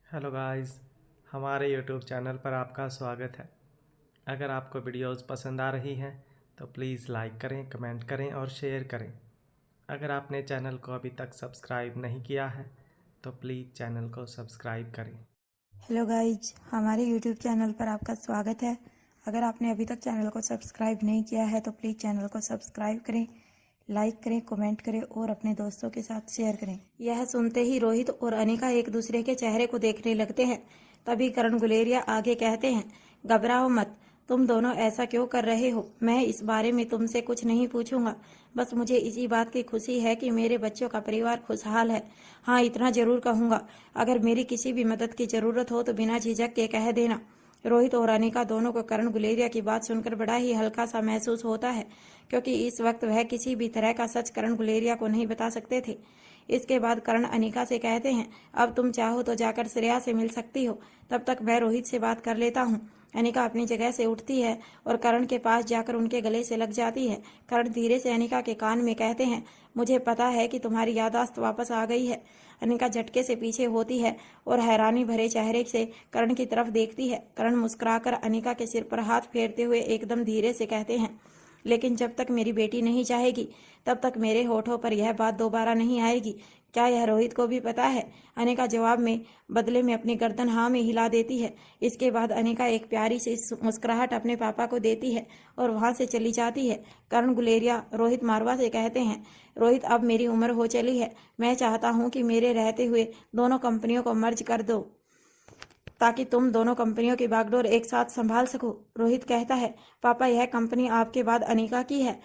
Hello guys, हमारे YouTube channel पर आपका स्वागत है। अगर आपको वीडियोस पसंद आ रही हैं तो प्लीज़ लाइक करें, कमेंट करें और शेयर करें। अगर आपने चैनल को अभी तक सब्सक्राइब नहीं किया है तो प्लीज़ चैनल को सब्सक्राइब करें। हेलो गाइज, हमारे यूट्यूब चैनल पर आपका स्वागत है। अगर आपने अभी तक चैनल को सब्सक्राइब नहीं किया है तो प्लीज़ चैनल को सब्सक्राइब करें, लाइक करें, कमेंट करें और अपने दोस्तों के साथ शेयर करें। यह सुनते ही रोहित और अनिका एक दूसरे के चेहरे को देखने लगते हैं। तभी करण गुलेरिया आगे कहते हैं, घबराओ मत, तुम दोनों ऐसा क्यों कर रहे हो? मैं इस बारे में तुमसे कुछ नहीं पूछूंगा। बस मुझे इसी बात की खुशी है कि मेरे बच्चों का परिवार खुशहाल है। हाँ, इतना जरूर कहूंगा, अगर मेरी किसी भी मदद की जरूरत हो तो बिना झिझक के कह देना। रोहित और अनिका दोनों को करण गुलेरिया की बात सुनकर बड़ा ही हल्का सा महसूस होता है, क्योंकि इस वक्त वह किसी भी तरह का सच करण गुलेरिया को नहीं बता सकते थे। इसके बाद करण अनिका से कहते हैं, अब तुम चाहो तो जाकर श्रेया से मिल सकती हो, तब तक मैं रोहित से बात कर लेता हूँ। अनिका अपनी जगह से उठती है और करण के पास जाकर उनके गले से लग जाती है। करण धीरे से अनिका के कान में कहते हैं, मुझे पता है कि तुम्हारी याददाश्त वापस आ गई है। अनिका झटके से पीछे होती है और हैरानी भरे चेहरे से करण की तरफ देखती है। करण मुस्कुराकर अनिका के सिर पर हाथ फेरते हुए एकदम धीरे से कहते हैं, लेकिन जब तक मेरी बेटी नहीं चाहेगी तब तक मेरे होठों पर यह बात दोबारा नहीं आएगी। क्या यह रोहित को भी पता है? अनिका जवाब में बदले में अपनी गर्दन हाँ में हिला देती है। इसके बाद अनिका एक प्यारी सी मुस्कुराहट अपने पापा को देती है और वहां से चली जाती है। करण गुलेरिया रोहित मारवा से कहते हैं, रोहित, अब मेरी उम्र हो चली है, मैं चाहता हूँ कि मेरे रहते हुए दोनों कंपनियों को मर्ज कर दो ताकि तुम दोनों कंपनियों की बागडोर एक साथ संभाल सको। रोहित कहता है, पापा, यह कंपनी आपके बाद अनिका की है,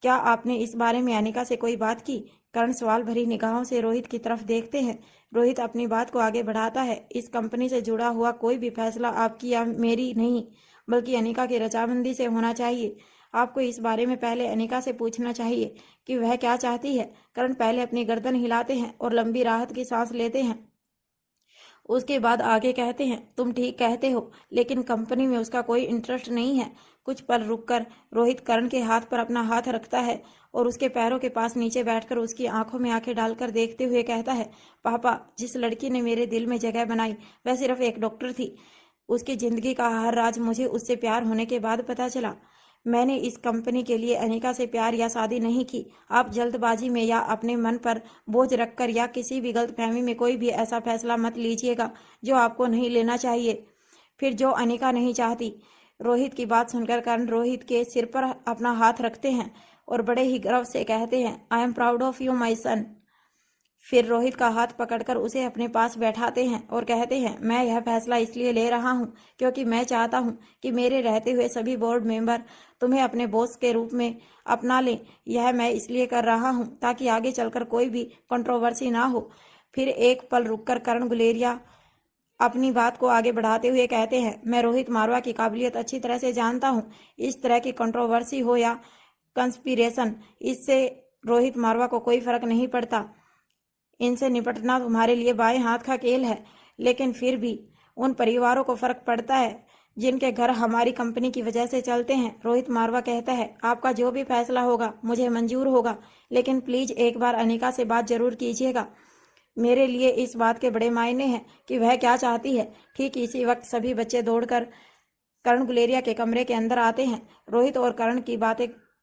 क्या आपने इस बारे में अनिका से कोई बात की? करण सवाल भरी निगाहों से रोहित की तरफ देखते हैं। रोहित अपनी बात को आगे बढ़ाता है, इस कंपनी से जुड़ा हुआ कोई भी फैसला आपकी या मेरी नहीं, बल्कि अनिका की रजामंदी से होना चाहिए। आपको इस बारे में पहले अनिका से पूछना चाहिए कि वह क्या चाहती है। करण पहले अपनी गर्दन हिलाते हैं और लंबी राहत की सांस लेते हैं। उसके बाद आगे कहते हैं, तुम ठीक कहते हो, लेकिन कंपनी में उसका कोई इंटरेस्ट नहीं है। कुछ पल रुककर रोहित करण के हाथ पर अपना हाथ रखता है और उसके पैरों के पास नीचे बैठकर उसकी आंखों में आंखें डालकर देखते हुए कहता है, पापा, जिस लड़की ने मेरे दिल में जगह बनाई वह सिर्फ एक डॉक्टर थी। उसकी जिंदगी का हर राज मुझे उससे प्यार होने के बाद पता चला। मैंने इस कंपनी के लिए अनिका से प्यार या शादी नहीं की। आप जल्दबाजी में या अपने मन पर बोझ रखकर या किसी भी गलतफहमी में कोई भी ऐसा फैसला मत लीजिएगा जो आपको नहीं लेना चाहिए, फिर जो अनिका नहीं चाहती। रोहित की बात सुनकर करण रोहित के सिर पर अपना हाथ रखते हैं और बड़े ही गर्व से कहते हैं, I am proud of you my son. फिर रोहित का हाथ पकड़कर उसे अपने पास बैठाते हैं और कहते हैं, मैं यह फैसला इसलिए ले रहा हूं क्योंकि मैं चाहता हूं कि मेरे रहते हुए सभी बोर्ड मेंबर तुम्हें अपने बॉस के रूप में अपना लें। यह मैं इसलिए कर रहा हूं ताकि आगे चलकर कोई भी कंट्रोवर्सी ना हो। फिर एक पल रुककर करण गुलेरिया अपनी बात को आगे बढ़ाते हुए कहते हैं, मैं रोहित मारवा की काबिलियत अच्छी तरह से जानता हूँ। इस तरह की कंट्रोवर्सी हो या कंस्पिरेशन, इससे रोहित मारवा को कोई फर्क नहीं पड़ता। इनसे निपटना तुम्हारे लिए बाएं हाथ का खेल है, लेकिन फिर भी उन परिवारों को फर्क पड़ता है जिनके घर हमारी कंपनी की वजह से चलते हैं। रोहित मारवा कहता है, आपका जो भी फैसला होगा मुझे मंजूर होगा, लेकिन प्लीज एक बार अनिका से बात जरूर कीजिएगा। मेरे लिए इस बात के बड़े मायने हैं कि वह क्या चाहती है। ठीक इसी वक्त सभी बच्चे दौड़कर करण गुलेरिया के कमरे के अंदर आते हैं। रोहित और करण की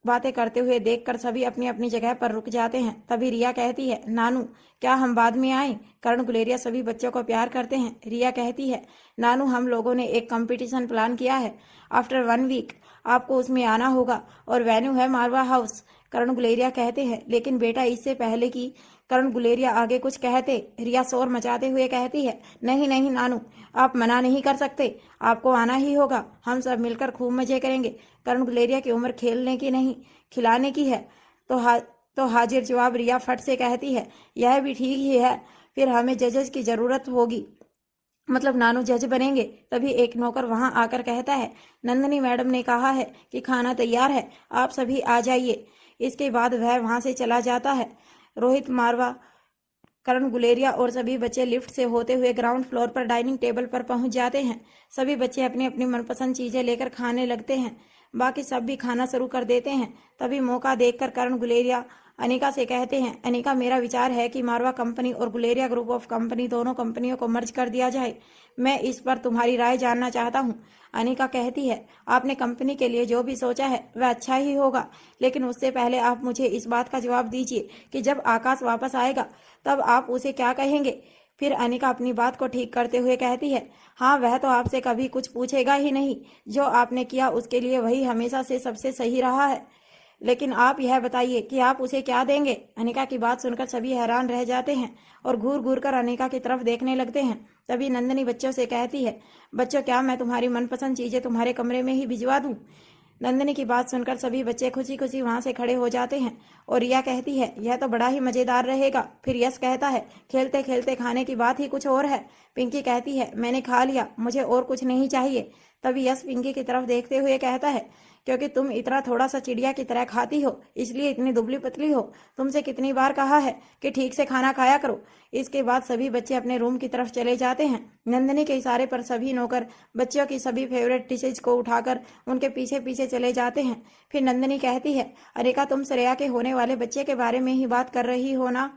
बातें करते हुए देखकर सभी अपनी अपनी जगह पर रुक जाते हैं। तभी रिया कहती है, नानू, क्या हम बाद में आए? करण गुलेरिया सभी बच्चों को प्यार करते हैं। रिया कहती है, नानू, हम लोगों ने एक कंपटीशन प्लान किया है, आफ्टर 1 वीक आपको उसमें आना होगा और वेन्यू है मारवा हाउस। करण गुलेरिया कहते हैं, लेकिन बेटा, इससे पहले कि करण गुलेरिया आगे कुछ कहते, रिया शोर मचाते हुए कहती है, नहीं नहीं नानू, आप मना नहीं कर सकते, आपको आना ही होगा, हम सब मिलकर खूब मजे करेंगे। करण गुलेरिया की उम्र खेलने की नहीं, खिलाने की है। तो हाजिर जवाब रिया फट से कहती है, यह भी ठीक ही है, फिर हमें जजेस की जरूरत होगी, मतलब नानू जज बनेंगे। तभी एक नौकर वहां आकर कहता है, नंदनी मैडम ने कहा है कि खाना तैयार है, आप सभी आ जाइए। इसके बाद वह वहां से चला जाता है। रोहित मारवा, करण गुलेरिया और सभी बच्चे लिफ्ट से होते हुए ग्राउंड फ्लोर पर डाइनिंग टेबल पर पहुंच जाते हैं। सभी बच्चे अपनी अपनी मनपसंद चीजें लेकर खाने लगते हैं। बाकी सब भी खाना शुरू कर देते हैं। तभी मौका देखकर करण गुलेरिया अनिका से कहते हैं, अनिका मेरा विचार है कि मारवा कंपनी और गुलेरिया ग्रुप ऑफ कंपनी दोनों कंपनियों को मर्ज कर दिया जाए। मैं इस पर तुम्हारी राय जानना चाहता हूँ। अनिका कहती है, आपने कंपनी के लिए जो भी सोचा है वह अच्छा ही होगा, लेकिन उससे पहले आप मुझे इस बात का जवाब दीजिए कि जब आकाश वापस आएगा तब आप उसे क्या कहेंगे। फिर अनिका अपनी बात को ठीक करते हुए कहती है, हाँ वह तो आपसे कभी कुछ पूछेगा ही नहीं। जो आपने किया उसके लिए वही हमेशा से सबसे सही रहा है, लेकिन आप यह बताइए कि आप उसे क्या देंगे। अनिका की बात सुनकर सभी हैरान रह जाते हैं और घूर घूर कर अनिका की तरफ देखने लगते हैं। तभी नंदिनी बच्चों से कहती है, बच्चों क्या मैं तुम्हारी मनपसंद चीजें तुम्हारे कमरे में ही भिजवा दूं। नंदिनी की बात सुनकर सभी बच्चे खुशी खुशी वहां से खड़े हो जाते हैं और रिया कहती है, यह तो बड़ा ही मजेदार रहेगा। फिर यश कहता है, खेलते खेलते खाने की बात ही कुछ और है। पिंकी कहती है, मैंने खा लिया, मुझे और कुछ नहीं चाहिए। तभी यश पिंकी की तरफ देखते हुए कहता है, क्योंकि तुम इतना थोड़ा सा चिड़िया की तरह खाती हो इसलिए इतनी दुबली पतली हो। तुमसे कितनी बार कहा है कि ठीक से खाना खाया करो। इसके बाद सभी बच्चे अपने रूम की तरफ चले जाते हैं। नंदिनी के इशारे पर सभी नौकर बच्चों की सभी फेवरेट डिशेज को उठाकर उनके पीछे पीछे चले जाते हैं। फिर नंदिनी कहती है, अनिका तुम श्रेया के होने वाले बच्चे के बारे में ही बात कर रही हो ना।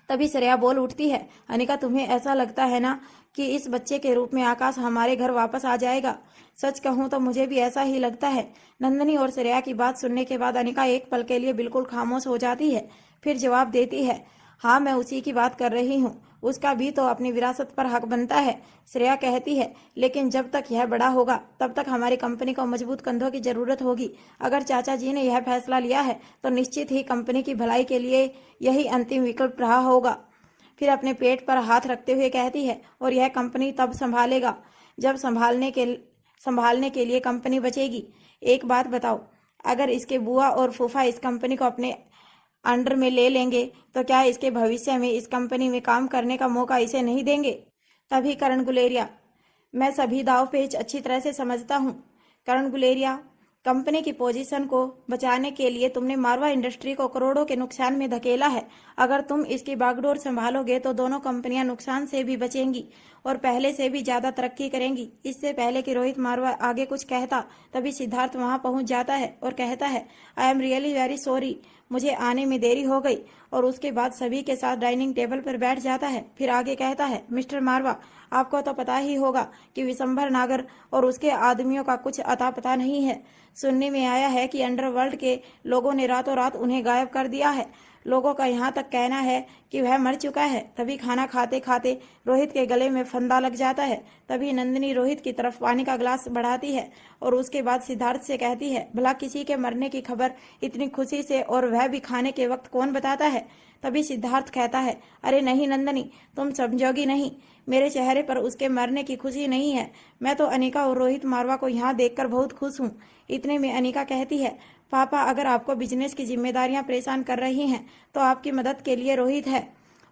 तभी श्रेया बोल उठती है, अनिका तुम्हें ऐसा लगता है ना कि इस बच्चे के रूप में आकाश हमारे घर वापस आ जाएगा। सच कहूं तो मुझे भी ऐसा ही लगता है। नंदिनी और श्रेया की बात सुनने के बाद अनिका एक पल के लिए बिल्कुल खामोश हो जाती है। फिर जवाब देती है, हाँ मैं उसी की बात कर रही हूँ, उसका भी तो अपनी विरासत पर हक बनता है। श्रेया कहती है, लेकिन जब तक यह बड़ा होगा तब तक हमारी कंपनी को मजबूत कंधों की जरूरत होगी। अगर चाचा जी ने यह फैसला लिया है तो निश्चित ही कंपनी की भलाई के लिए यही अंतिम विकल्प रहा होगा। फिर अपने पेट पर हाथ रखते हुए कहती है, और यह कंपनी तब संभालेगा जब संभालने के लिए कंपनी बचेगी। एक बात बताओ, अगर इसके बुआ और फूफा इस कंपनी को अपने अंडर में ले लेंगे तो क्या इसके भविष्य में इस कंपनी में काम करने का मौका इसे नहीं देंगे। तभी करण गुलेरिया, मैं सभी दाव पेच अच्छी तरह से समझता हूँ। करण गुलेरिया, कंपनी की पोजीशन को बचाने के लिए तुमने मारवा इंडस्ट्री को करोड़ों के नुकसान में धकेला है। अगर तुम इसकी बागडोर संभालोगे तो दोनों कंपनियां नुकसान से भी बचेंगी और पहले से भी ज्यादा तरक्की करेंगी। इससे पहले कि रोहित मारवा आगे कुछ कहता तभी सिद्धार्थ वहां पहुंच जाता है और कहता है, I am really very sorry, मुझे आने में देरी हो गई। और उसके बाद सभी के साथ डाइनिंग टेबल पर बैठ जाता है। फिर आगे कहता है, मिस्टर मारवा, आपको तो पता ही होगा कि विशंभर नागर और उसके आदमियों का कुछ अता पता नहीं है। सुनने में आया है कि अंडरवर्ल्ड के लोगों ने रातों रात उन्हें गायब कर दिया है। लोगों का यहाँ तक कहना है कि वह मर चुका है। तभी खाना खाते खाते रोहित के गले में फंदा लग जाता है। तभी नंदिनी रोहित की तरफ पानी का गिलास बढ़ाती है और उसके बाद सिद्धार्थ से कहती है, भला किसी के मरने की खबर इतनी खुशी से और वह भी खाने के वक्त कौन बताता है। तभी सिद्धार्थ कहता है, अरे नहीं नंदिनी, तुम समझोगी नहीं, मेरे चेहरे पर उसके मरने की खुशी नहीं है। मैं तो अनिका और रोहित मारवा को यहाँ देखकर बहुत खुश हूँ। इतने में अनिका कहती है, पापा अगर आपको बिजनेस की जिम्मेदारियां परेशान कर रही हैं तो आपकी मदद के लिए रोहित है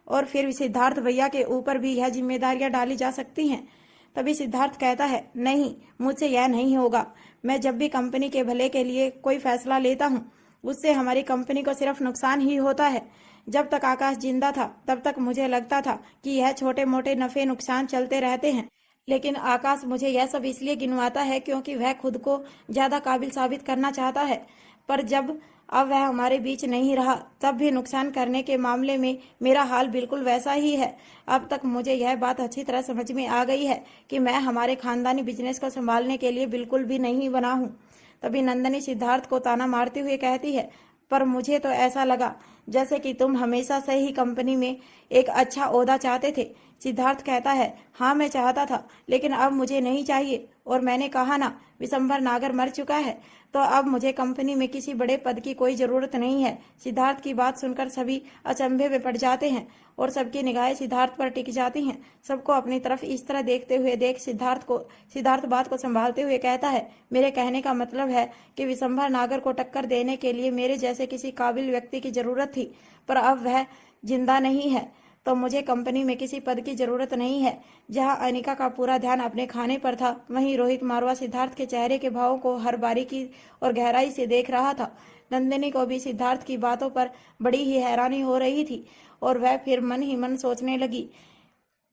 और फिर सिद्धार्थ भैया के ऊपर भी यह जिम्मेदारियां डाली जा सकती हैं। तभी सिद्धार्थ कहता है, नहीं, मुझसे यह नहीं होगा। मैं जब भी कंपनी के भले के लिए कोई फैसला लेता हूँ उससे हमारी कंपनी को सिर्फ नुकसान ही होता है। जब तक आकाश जिंदा था तब तक मुझे लगता था कि यह छोटे मोटे नफे नुकसान चलते रहते हैं, लेकिन आकाश मुझे यह सब इसलिए गिनवाता है क्योंकि वह खुद को ज्यादा काबिल साबित करना चाहता है। पर जब अब वह हमारे बीच नहीं रहा तब भी नुकसान करने के मामले में मेरा हाल बिल्कुल वैसा ही है। अब तक मुझे यह बात अच्छी तरह समझ में आ गई है कि मैं हमारे खानदानी बिजनेस को संभालने के लिए बिल्कुल भी नहीं बना हूँ। तभी नंदिनी सिद्धार्थ को ताना मारते हुए कहती है, पर मुझे तो ऐसा लगा जैसे कि तुम हमेशा से ही कंपनी में एक अच्छा ओहदा चाहते थे। सिद्धार्थ कहता है, हाँ मैं चाहता था, लेकिन अब मुझे नहीं चाहिए। और मैंने कहा ना, विशंभर नागर मर चुका है तो अब मुझे कंपनी में किसी बड़े पद की कोई जरूरत नहीं है। सिद्धार्थ की बात सुनकर सभी अचंभे में पड़ जाते हैं और सबकी निगाहें सिद्धार्थ पर टिक जाती हैं। सबको अपनी तरफ इस तरह देखते हुए देख सिद्धार्थ बात को संभालते हुए कहता है, मेरे कहने का मतलब है कि विशंभर नागर को टक्कर देने के लिए मेरे जैसे किसी काबिल व्यक्ति की जरूरत थी, पर अब वह जिंदा नहीं है तो मुझे कंपनी में किसी पद की जरूरत नहीं है। जहां अनिका का पूरा ध्यान अपने खाने पर था, वहीं रोहित मारवा सिद्धार्थ के चेहरे के भावों को हर बारीकी और गहराई से देख रहा था। नंदिनी को भी सिद्धार्थ की बातों पर बड़ी ही हैरानी हो रही थी और वह फिर मन ही मन सोचने लगी,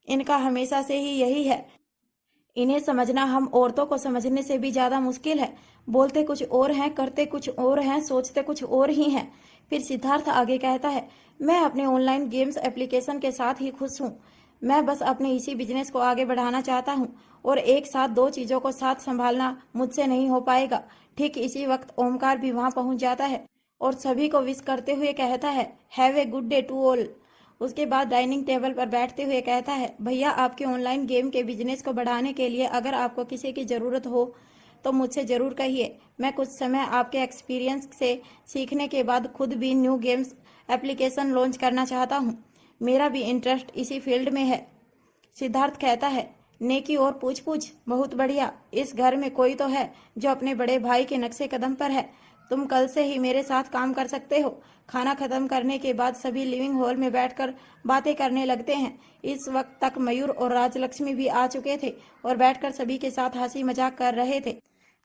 इनका हमेशा से ही यही है, इन्हें समझना हम औरतों को समझने से भी ज्यादा मुश्किल है। बोलते कुछ और हैं, करते कुछ और हैं, सोचते कुछ और ही हैं। फिर सिद्धार्थ आगे कहता है, मैं अपने ऑनलाइन गेम्स एप्लीकेशन के साथ ही खुश हूँ। मैं बस अपने इसी बिजनेस को आगे बढ़ाना चाहता हूँ और एक साथ दो चीजों को साथ संभालना मुझसे नहीं हो पाएगा। ठीक इसी वक्त ओमकार भी वहां पहुंच जाता है और सभी को विश करते हुए कहता है, have a good day to all. उसके बाद डाइनिंग टेबल पर बैठते हुए कहता है, भैया आपके ऑनलाइन गेम के बिजनेस को बढ़ाने के लिए अगर आपको किसी की ज़रूरत हो तो मुझसे ज़रूर कहिए। मैं कुछ समय आपके एक्सपीरियंस से सीखने के बाद खुद भी न्यू गेम्स एप्लीकेशन लॉन्च करना चाहता हूँ। मेरा भी इंटरेस्ट इसी फील्ड में है। सिद्धार्थ कहता है, नेकी और पूछ पूछ, बहुत बढ़िया। इस घर में कोई तो है जो अपने बड़े भाई के नक्शे कदम पर है। तुम कल से ही मेरे साथ काम कर सकते हो। खाना खत्म करने के बाद सभी लिविंग हॉल में बैठकर बातें करने लगते हैं। इस वक्त तक मयूर और राजलक्ष्मी भी आ चुके थे और बैठकर सभी के साथ हंसी मजाक कर रहे थे।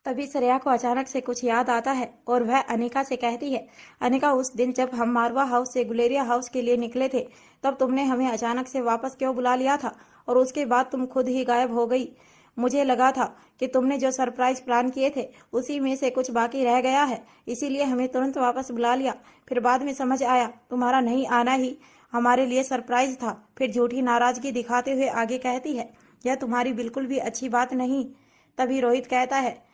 तभी श्रेया को अचानक से कुछ याद आता है और वह अनिका से कहती है, अनिका, उस दिन जब हम मारवा हाउस से गुलेरिया हाउस के लिए निकले थे तब तुमने हमें अचानक से वापस क्यों बुला लिया था और उसके बाद तुम खुद ही गायब हो गई। मुझे लगा था कि तुमने जो सरप्राइज प्लान किए थे उसी में से कुछ बाकी रह गया है, इसीलिए हमें तुरंत वापस बुला लिया। फिर बाद में समझ आया तुम्हारा नहीं आना ही हमारे लिए सरप्राइज था। फिर झूठी नाराजगी दिखाते हुए आगे कहती है, यह तुम्हारी बिल्कुल भी अच्छी बात नहीं। तभी रोहित कहता है,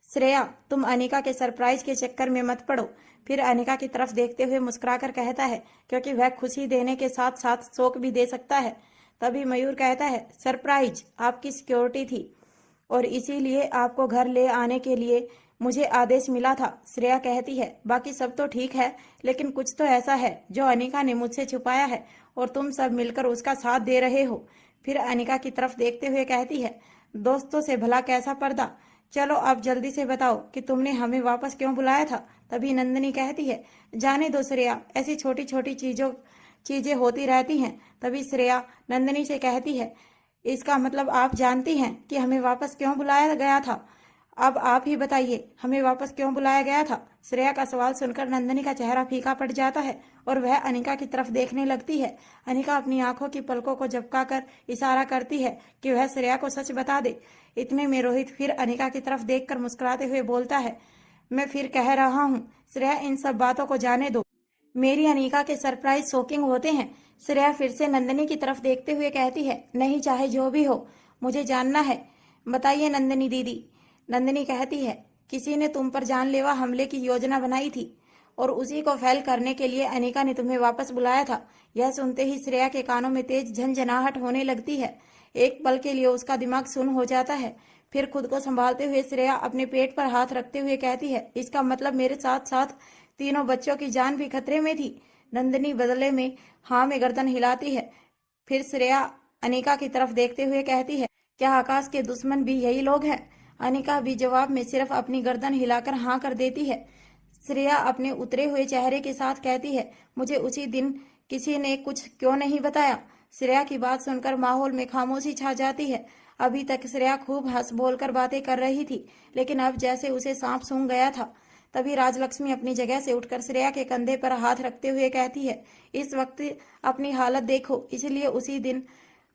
श्रेया, तुम अनिका के सरप्राइज के चक्कर में मत पड़ो। फिर अनिका की तरफ देखते हुए मुस्कुराकर कहता है, क्योंकि वह खुशी देने के साथ साथ शोक भी दे सकता है। तभी मयूर कहता है, सरप्राइज आपकी सिक्योरिटी थी और इसीलिए आपको घर ले आने के लिए मुझे आदेश मिला था। श्रेया कहती है, बाकी सब तो ठीक है, लेकिन कुछ तो ऐसा है जो अनिका ने मुझसे छुपाया है और तुम सब मिलकर उसका साथ दे रहे हो। फिर अनिका की तरफ देखते हुए कहती है, दोस्तों से भला कैसा पर्दा। चलो अब जल्दी से बताओ कि तुमने हमें वापस क्यों बुलाया था। तभी नंदिनी कहती है, जाने दो श्रेया, ऐसी छोटी छोटी चीजें होती रहती हैं। तभी श्रेया नंदिनी से कहती है, इसका मतलब आप जानती हैं कि हमें वापस क्यों बुलाया गया था। अब आप ही बताइए, हमें वापस क्यों बुलाया गया था। श्रेया का सवाल सुनकर नंदिनी का चेहरा फीका पड़ जाता है और वह अनिका की तरफ देखने लगती है। अनिका अपनी आंखों की पलकों को झपकाकर इशारा करती है कि वह श्रेया को सच बता दे। इतने में रोहित फिर अनिका की तरफ देखकर मुस्कुराते हुए बोलता है, मैं फिर कह रहा हूँ श्रेया, इन सब बातों को जाने दो। मेरी अनिका के सरप्राइज शॉकिंग होते हैं। श्रेया फिर से नंदिनी की तरफ देखते हुए कहती है, नहीं, चाहे जो भी हो, मुझे जानना है, बताइए नंदिनी दीदी। नंदिनी कहती है, किसी ने तुम पर जानलेवा हमले की योजना बनाई थी और उसी को फेल करने के लिए अनिका ने तुम्हें वापस बुलाया था। यह सुनते ही श्रेया के कानों में तेज झंझनाहट होने लगती है। एक पल के लिए उसका दिमाग सुन्न हो जाता है। फिर खुद को संभालते हुए श्रेया अपने पेट पर हाथ रखते हुए कहती है, इसका मतलब मेरे साथ साथ तीनों बच्चों की जान भी खतरे में थी। नंदिनी बदले में हाँ में गर्दन हिलाती है। फिर श्रेया अनिका की तरफ देखते हुए कहती है, क्या आकाश के दुश्मन भी यही लोग हैं। अनिका भी जवाब में सिर्फ अपनी गर्दन हिलाकर हाँ कर देती है। श्रेया अपने उतरे हुए चेहरे के साथ कहती है, मुझे उसी दिन किसी ने कुछ क्यों नहीं बताया। श्रेया की बात सुनकर माहौल में खामोशी छा जाती है। अभी तक श्रेया खूब हंस बोलकर बातें कर रही थी, लेकिन अब जैसे उसे सांप सूंघ गया था। तभी राजलक्ष्मी अपनी जगह से उठकर श्रेया के कंधे पर हाथ रखते हुए कहती है, इस वक्त अपनी हालत देखो, इसलिए उसी दिन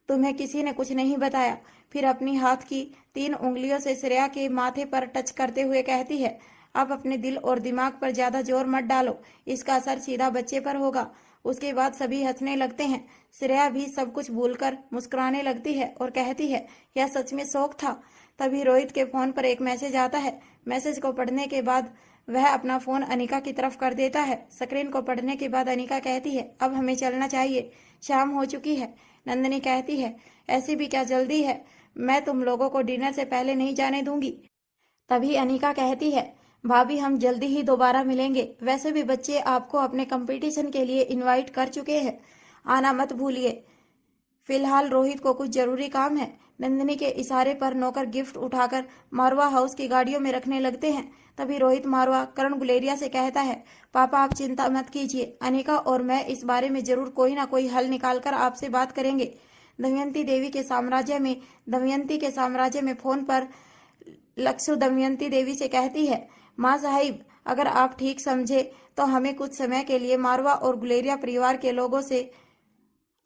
तुम्हें किसी ने कुछ नहीं बताया। फिर अपनी हाथ की 3 उंगलियों से श्रेया के माथे पर टच करते हुए कहती है, अब अपने दिल और दिमाग पर ज्यादा जोर मत डालो, इसका असर सीधा बच्चे पर होगा। उसके बाद सभी हंसने लगते हैं। श्रेया भी सब कुछ भूलकर मुस्कुराने लगती है और कहती है, यह सच में शौक था। तभी रोहित के फोन पर एक मैसेज आता है। मैसेज को पढ़ने के बाद वह अपना फोन अनिका की तरफ कर देता है। स्क्रीन को पढ़ने के बाद अनिका कहती है, अब हमें चलना चाहिए, शाम हो चुकी है। नंदिनी कहती है, ऐसी भी क्या जल्दी है, मैं तुम लोगों को डिनर से पहले नहीं जाने दूंगी। तभी अनिका कहती है, भाभी हम जल्दी ही दोबारा मिलेंगे, वैसे भी बच्चे आपको अपने कंपटीशन के लिए इनवाइट कर चुके हैं, आना मत भूलिए। फिलहाल रोहित को कुछ जरूरी काम है। नंदिनी के इशारे पर नौकर गिफ्ट उठाकर मारवा हाउस की गाड़ियों में रखने लगते हैं। तभी रोहित मारवा करण गुलेरिया से कहता है, पापा आप चिंता मत कीजिए, अनिका और मैं इस बारे में जरूर कोई ना कोई हल निकालकर आपसे बात करेंगे। दमयंती के साम्राज्य में फोन पर लक्ष्य दमयंती देवी से कहती है, माँ साहिब अगर आप ठीक समझे तो हमें कुछ समय के लिए मारवा और गुलेरिया परिवार के लोगों से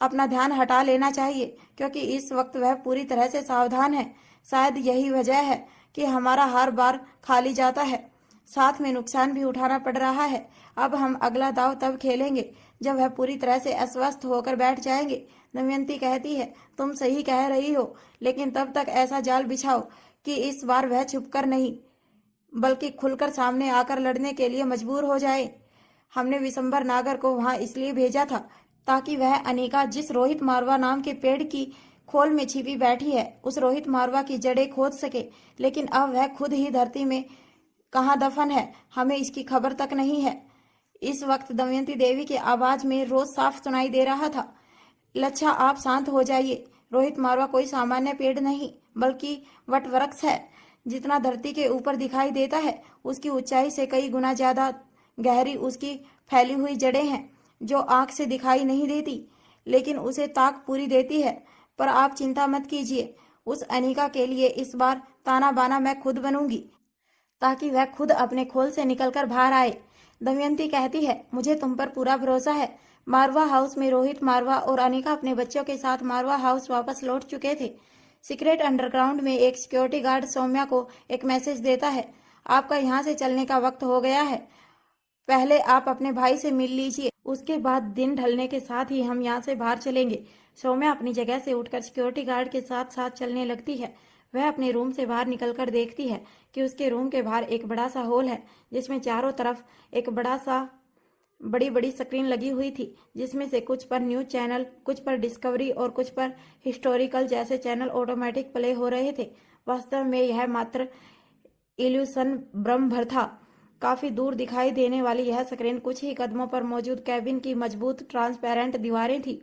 अपना ध्यान हटा लेना चाहिए, क्योंकि इस वक्त वह पूरी तरह से सावधान है। शायद यही वजह है कि हमारा हर बार खाली जाता है, साथ में नुकसान भी उठाना पड़ रहा है। अब हम अगला दाव तब खेलेंगे जब वह पूरी तरह से अस्वस्थ होकर बैठ जाएंगे। दमयंती कहती है, तुम सही कह रही हो, लेकिन तब तक ऐसा जाल बिछाओ कि इस बार वह छुपकर नहीं बल्कि खुलकर सामने आकर लड़ने के लिए मजबूर हो जाए। हमने विशंबर नागर को वहां इसलिए भेजा था ताकि वह अनिका जिस रोहित मारवा नाम के पेड़ की खोल में छिपी बैठी है, उस रोहित मारवा की जड़ें खोद सके। लेकिन अब वह खुद ही धरती में कहाँ दफन है, हमें इसकी खबर तक नहीं है। इस वक्त दमयंती देवी की आवाज में रोज साफ सुनाई दे रहा था, लच्छा आप शांत हो जाइए। रोहित मारवा कोई सामान्य पेड़ नहीं बल्कि वटवृक्ष है। जितना धरती के ऊपर दिखाई देता है उसकी ऊंचाई से कई गुना ज्यादा गहरी उसकी फैली हुई जड़ें हैं, जो आंख से दिखाई नहीं देती लेकिन उसे ताक पूरी देती है। पर आप चिंता मत कीजिए, उस अनिका के लिए इस बार ताना बाना मैं खुद बनूंगी ताकि वह खुद अपने खोल से निकलकर बाहर आए। दमयंती कहती है, मुझे तुम पर पूरा भरोसा है। मारवा हाउस में रोहित मारवा और अनिका अपने बच्चों के साथ मारवा हाउस वापस लौट चुके थे। सीक्रेट अंडरग्राउंड में एक सिक्योरिटी गार्ड सौम्या को एक मैसेज देता है, आपका यहाँ से चलने का वक्त हो गया है। पहले आप अपने भाई से मिल लीजिए, उसके बाद दिन ढलने के साथ ही हम यहाँ से बाहर चलेंगे। सौम्या अपनी जगह से उठकर सिक्योरिटी गार्ड के साथ साथ चलने लगती है। वह अपने रूम से बाहर निकलकर देखती है कि उसके रूम के बाहर एक बड़ा सा हॉल है, जिसमें चारों तरफ एक बड़ी बड़ी स्क्रीन लगी हुई थी, जिसमें से कुछ पर न्यूज चैनल, कुछ पर डिस्कवरी और कुछ पर हिस्टोरिकल जैसे चैनल ऑटोमेटिक प्ले हो रहे थे। वास्तव में यह मात्र इल्यूशन भ्रम भर था। काफी दूर दिखाई देने वाली यह स्क्रीन कुछ ही कदमों पर मौजूद कैबिन की मजबूत ट्रांसपेरेंट दीवारें थी।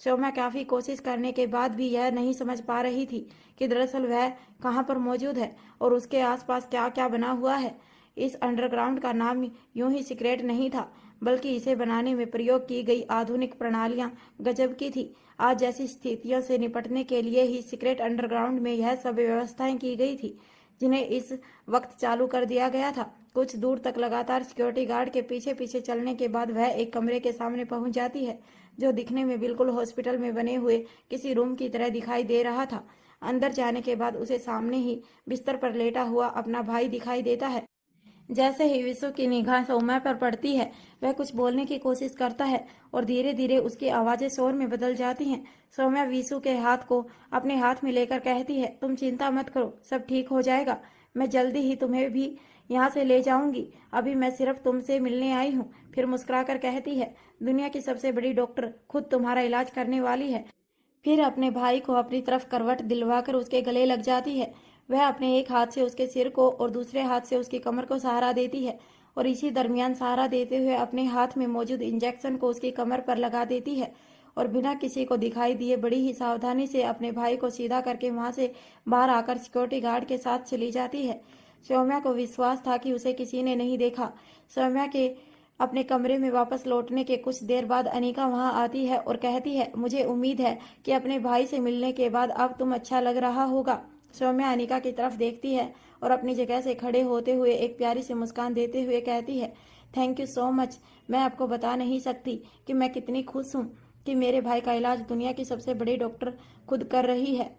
सौम्या काफी कोशिश करने के बाद भी यह नहीं समझ पा रही थी कि दरअसल वह कहाँ पर मौजूद है और उसके आसपास क्या क्या बना हुआ है। इस अंडरग्राउंड का नाम यूं ही सीक्रेट नहीं था, बल्कि इसे बनाने में प्रयोग की गई आधुनिक प्रणालियां गजब की थी। आज जैसी स्थितियों से निपटने के लिए ही सीक्रेट अंडरग्राउंड में यह सब व्यवस्थाएं की गई थी, जिन्हें इस वक्त चालू कर दिया गया था। कुछ दूर तक लगातार सिक्योरिटी गार्ड के पीछे पीछे चलने के बाद वह एक कमरे के सामने पहुंच जाती है, जो दिखने में बिल्कुल हॉस्पिटल में बने हुए किसी रूम की तरह दिखाई दे रहा था। अंदर जाने के बाद उसे सामने ही बिस्तर पर लेटा हुआ अपना भाई दिखाई देता है। जैसे ही विशु की निगाह सौम्या पर पड़ती है, वह कुछ बोलने की कोशिश करता है और धीरे धीरे उसकी आवाजें शोर में बदल जाती हैं। सौम्या विशु के हाथ को अपने हाथ में लेकर कहती है, तुम चिंता मत करो, सब ठीक हो जाएगा। मैं जल्दी ही तुम्हें भी यहाँ से ले जाऊंगी, अभी मैं सिर्फ तुमसे मिलने आई हूँ। फिर मुस्कुराकर कहती है, दुनिया की सबसे बड़ी डॉक्टर खुद तुम्हारा इलाज करने वाली है। फिर अपने भाई को अपनी तरफ करवट दिलवाकर उसके गले लग जाती है। वह अपने एक हाथ से उसके सिर को और दूसरे हाथ से उसकी कमर को सहारा देती है और इसी दरमियान सहारा देते हुए अपने हाथ में मौजूद इंजेक्शन को उसकी कमर पर लगा देती है और बिना किसी को दिखाई दिए बड़ी ही सावधानी से अपने भाई को सीधा करके वहां से बाहर आकर सिक्योरिटी गार्ड के साथ चली जाती है। सौम्या को विश्वास था कि उसे किसी ने नहीं देखा। सौम्या के अपने कमरे में वापस लौटने के कुछ देर बाद अनिका वहां आती है और कहती है, मुझे उम्मीद है कि अपने भाई से मिलने के बाद अब तुम अच्छा लग रहा होगा। सौम्या अनिका की तरफ देखती है और अपनी जगह से खड़े होते हुए एक प्यारी सी मुस्कान देते हुए कहती है, थैंक यू सो मच। मैं आपको बता नहीं सकती कि मैं कितनी खुश हूँ कि मेरे भाई का इलाज दुनिया की सबसे बड़ी डॉक्टर खुद कर रही है।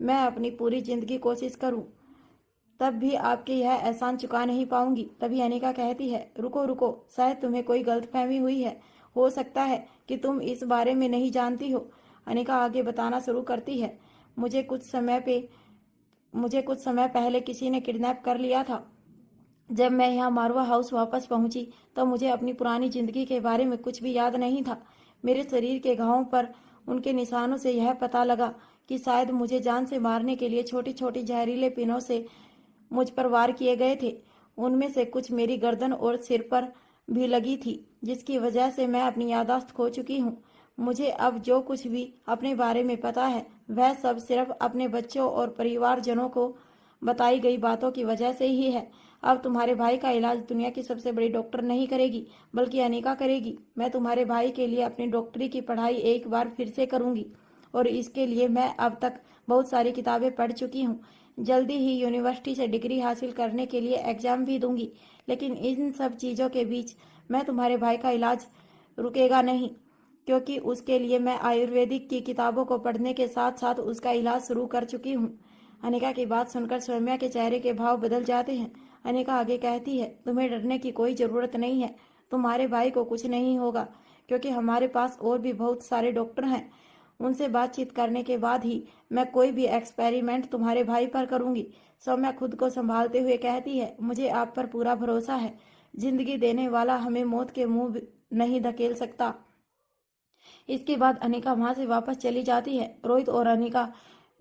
मैं अपनी पूरी जिंदगी कोशिश करूँ तब भी आपके यह एहसान चुका नहीं पाऊंगी। तभी अनिका कहती है, रुको रुको, शायद तुम्हें कोई गलतफहमी हुई है। हो सकता है कि तुम इस बारे में नहीं जानती हो। अनिका आगे बताना शुरू करती है, मुझे कुछ समय पहले किसी ने किडनैप कर लिया था। जब मैं यहाँ मारवा हाउस वापस पहुंची तो मुझे अपनी पुरानी जिंदगी के बारे में कुछ भी याद नहीं था। मेरे शरीर के घावों पर उनके निशानों से यह पता लगा कि शायद मुझे जान से मारने के लिए छोटी छोटी जहरीले पिनों से मुझ पर वार किए गए थे। उनमें से कुछ मेरी गर्दन और सिर पर भी लगी थी, जिसकी वजह से मैं अपनी याददाश्त खो चुकी हूँ। मुझे अब जो कुछ भी अपने बारे में पता है वह सब सिर्फ अपने बच्चों और परिवारजनों को बताई गई बातों की वजह से ही है। अब तुम्हारे भाई का इलाज दुनिया की सबसे बड़ी डॉक्टर नहीं करेगी, बल्कि अनिका करेगी। मैं तुम्हारे भाई के लिए अपनी डॉक्टरी की पढ़ाई एक बार फिर से करूंगी और इसके लिए मैं अब तक बहुत सारी किताबें पढ़ चुकी हूँ। जल्दी ही यूनिवर्सिटी से डिग्री हासिल करने के लिए एग्जाम भी दूंगी। लेकिन इन सब चीज़ों के बीच मैं तुम्हारे भाई का इलाज रुकेगा नहीं। क्योंकि उसके लिए मैं आयुर्वेदिक की किताबों को पढ़ने के साथ साथ उसका इलाज शुरू कर चुकी हूँ। अनिका की बात सुनकर सौम्या के चेहरे के भाव बदल जाते हैं। अनिका आगे कहती है, तुम्हें डरने की कोई जरूरत नहीं है। तुम्हारे भाई को कुछ नहीं होगा, क्योंकि हमारे पास और भी बहुत सारे डॉक्टर हैं। उनसे बातचीत करने के बाद ही मैं कोई भी एक्सपेरिमेंट तुम्हारे भाई पर करूंगी। सौम्या खुद को संभालते हुए कहती है, मुझे आप पर पूरा भरोसा है। जिंदगी देने वाला हमें मौत के मुंह नहीं धकेल सकता। इसके बाद अनिका वहां से वापस चली जाती है। रोहित और अनिका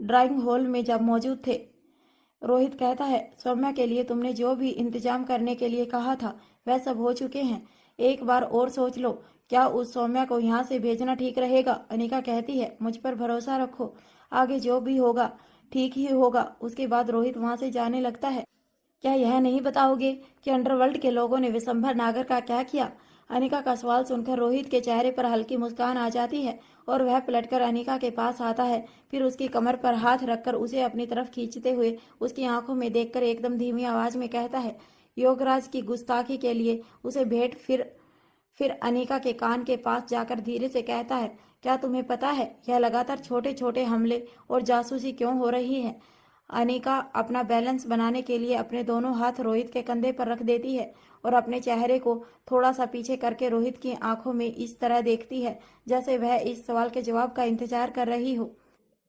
ड्राइंग हॉल में जब मौजूद थे, रोहित कहता है, सौम्या के लिए तुमने जो भी इंतजाम करने के लिए कहा था वह सब हो चुके हैं। एक बार और सोच लो, क्या उस सौम्या को यहाँ से भेजना ठीक रहेगा? अनिका कहती है, मुझ पर भरोसा रखो, आगे जो भी होगा ठीक ही होगा। उसके बाद रोहित वहां से जाने लगता है। क्या यह नहीं बताओगे कि अंडरवर्ल्ड के लोगों ने विशंभर नागर का क्या किया? अनिका का सवाल सुनकर रोहित के चेहरे पर हल्की मुस्कान आ जाती है और वह पलटकर अनिका के पास आता है। फिर उसकी कमर पर हाथ रखकर उसे अपनी तरफ खींचते हुए उसकी आंखों में देखकर एकदम धीमी आवाज में कहता है, योगराज की गुस्ताखी के लिए उसे भेंट। फिर अनिका के कान के पास जाकर धीरे से कहता है, क्या तुम्हें पता है यह लगातार छोटे छोटे हमले और जासूसी क्यों हो रही है? अनिका अपना बैलेंस बनाने के लिए अपने दोनों हाथ रोहित के कंधे पर रख देती है और अपने चेहरे को थोड़ा सा पीछे करके रोहित की आंखों में इस तरह देखती है जैसे वह इस सवाल के जवाब का इंतजार कर रही हो।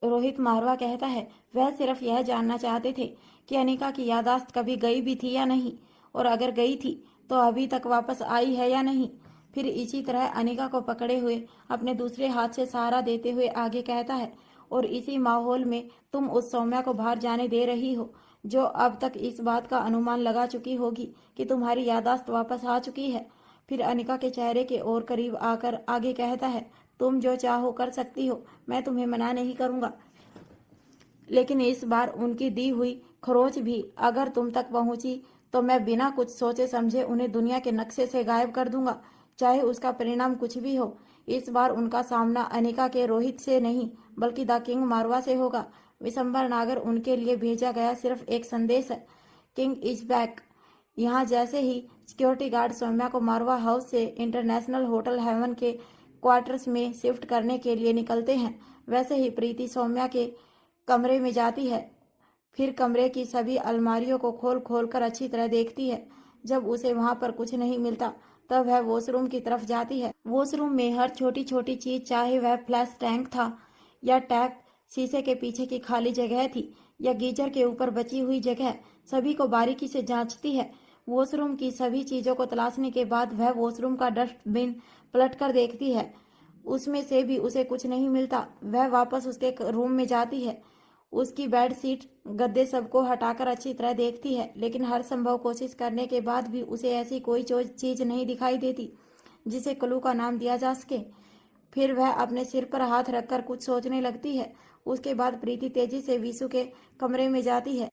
रोहित मारवा कहता है, वह सिर्फ यह जानना चाहते थे कि अनिका की यादाश्त कभी गई भी थी या नहीं, और अगर गई थी तो अभी तक वापस आई है या नहीं। फिर इसी तरह अनिका को पकड़े हुए अपने दूसरे हाथ से सहारा देते हुए आगे कहता है, और इसी माहौल में तुम उस सौम्या को बाहर जाने दे रही हो, जो अब तक इस बात का अनुमान लगा चुकी होगी कि तुम्हारी यादाश्त वापस आ चुकी है। फिर अनिका के चेहरे के और करीब आकर आगे कहता है, तुम जो चाहो कर सकती हो, मैं तुम्हें मना नहीं करूंगा, लेकिन इस बार उनकी दी हुई खरोच भी अगर तुम तक पहुंची तो मैं बिना कुछ सोचे समझे उन्हें दुनिया के नक्शे से गायब कर दूंगा, चाहे उसका परिणाम कुछ भी हो। इस बार उनका सामना अनिका के रोहित से नहीं बल्कि द किंग मारवा से होगा। विशंभर नागर उनके लिए भेजा गया सिर्फ एक संदेश है, किंग इज बैक। यहाँ जैसे ही सिक्योरिटी गार्ड सौम्या को मारवा हाउस से इंटरनेशनल होटल हेवन के क्वार्टर्स में शिफ्ट करने के लिए निकलते हैं, वैसे ही प्रीति सौम्या के कमरे में जाती है। फिर कमरे की सभी अलमारियों को खोल खोल कर अच्छी तरह देखती है। जब उसे वहां पर कुछ नहीं मिलता तब वह वॉशरूम की तरफ जाती है। वॉशरूम में हर छोटी छोटी चीज, चाहे वह फ्लैश टैंक था या टैप, शीशे के पीछे की खाली जगह थी या गीजर के ऊपर बची हुई जगह, सभी को बारीकी से जांचती है। वॉशरूम की सभी चीजों को तलाशने के बाद वह वॉशरूम का डस्टबिन पलटकर देखती है। उसमें से भी उसे कुछ नहीं मिलता। वह वापस उसके रूम में जाती है। उसकी बेडशीट, गद्दे सबको हटाकर अच्छी तरह देखती है, लेकिन हर संभव कोशिश करने के बाद भी उसे ऐसी कोई चीज नहीं दिखाई देती जिसे क्लू का नाम दिया जा सके। फिर वह अपने सिर पर हाथ रखकर कुछ सोचने लगती है। उसके बाद प्रीति तेजी से वीसू के कमरे में जाती है।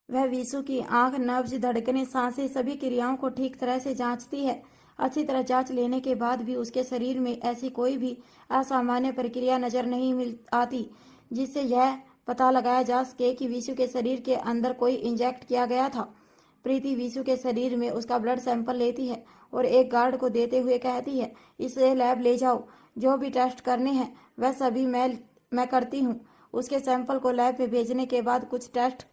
वह वीसू की आंख, नब्ज, धड़कने, सांसें, सभी क्रियाओं को ठीक तरह से जांचती है। अच्छी तरह जांच लेने के बाद भी उसके शरीर में ऐसी कोई भी असामान्य प्रक्रिया नजर नहीं मिल आती जिससे यह पता लगाया जा सके कि वीसू के शरीर के अंदर कोई इंजेक्ट किया गया था। प्रीति वीसू के शरीर में उसका ब्लड सैंपल लेती है और एक गार्ड को देते हुए कहती है, इसे लैब ले जाओ, जो भी टेस्ट करने हैं वह सभी मैं करती हूँ। उसके सैंपल को लैब में भेजने के बाद कुछ टेस्ट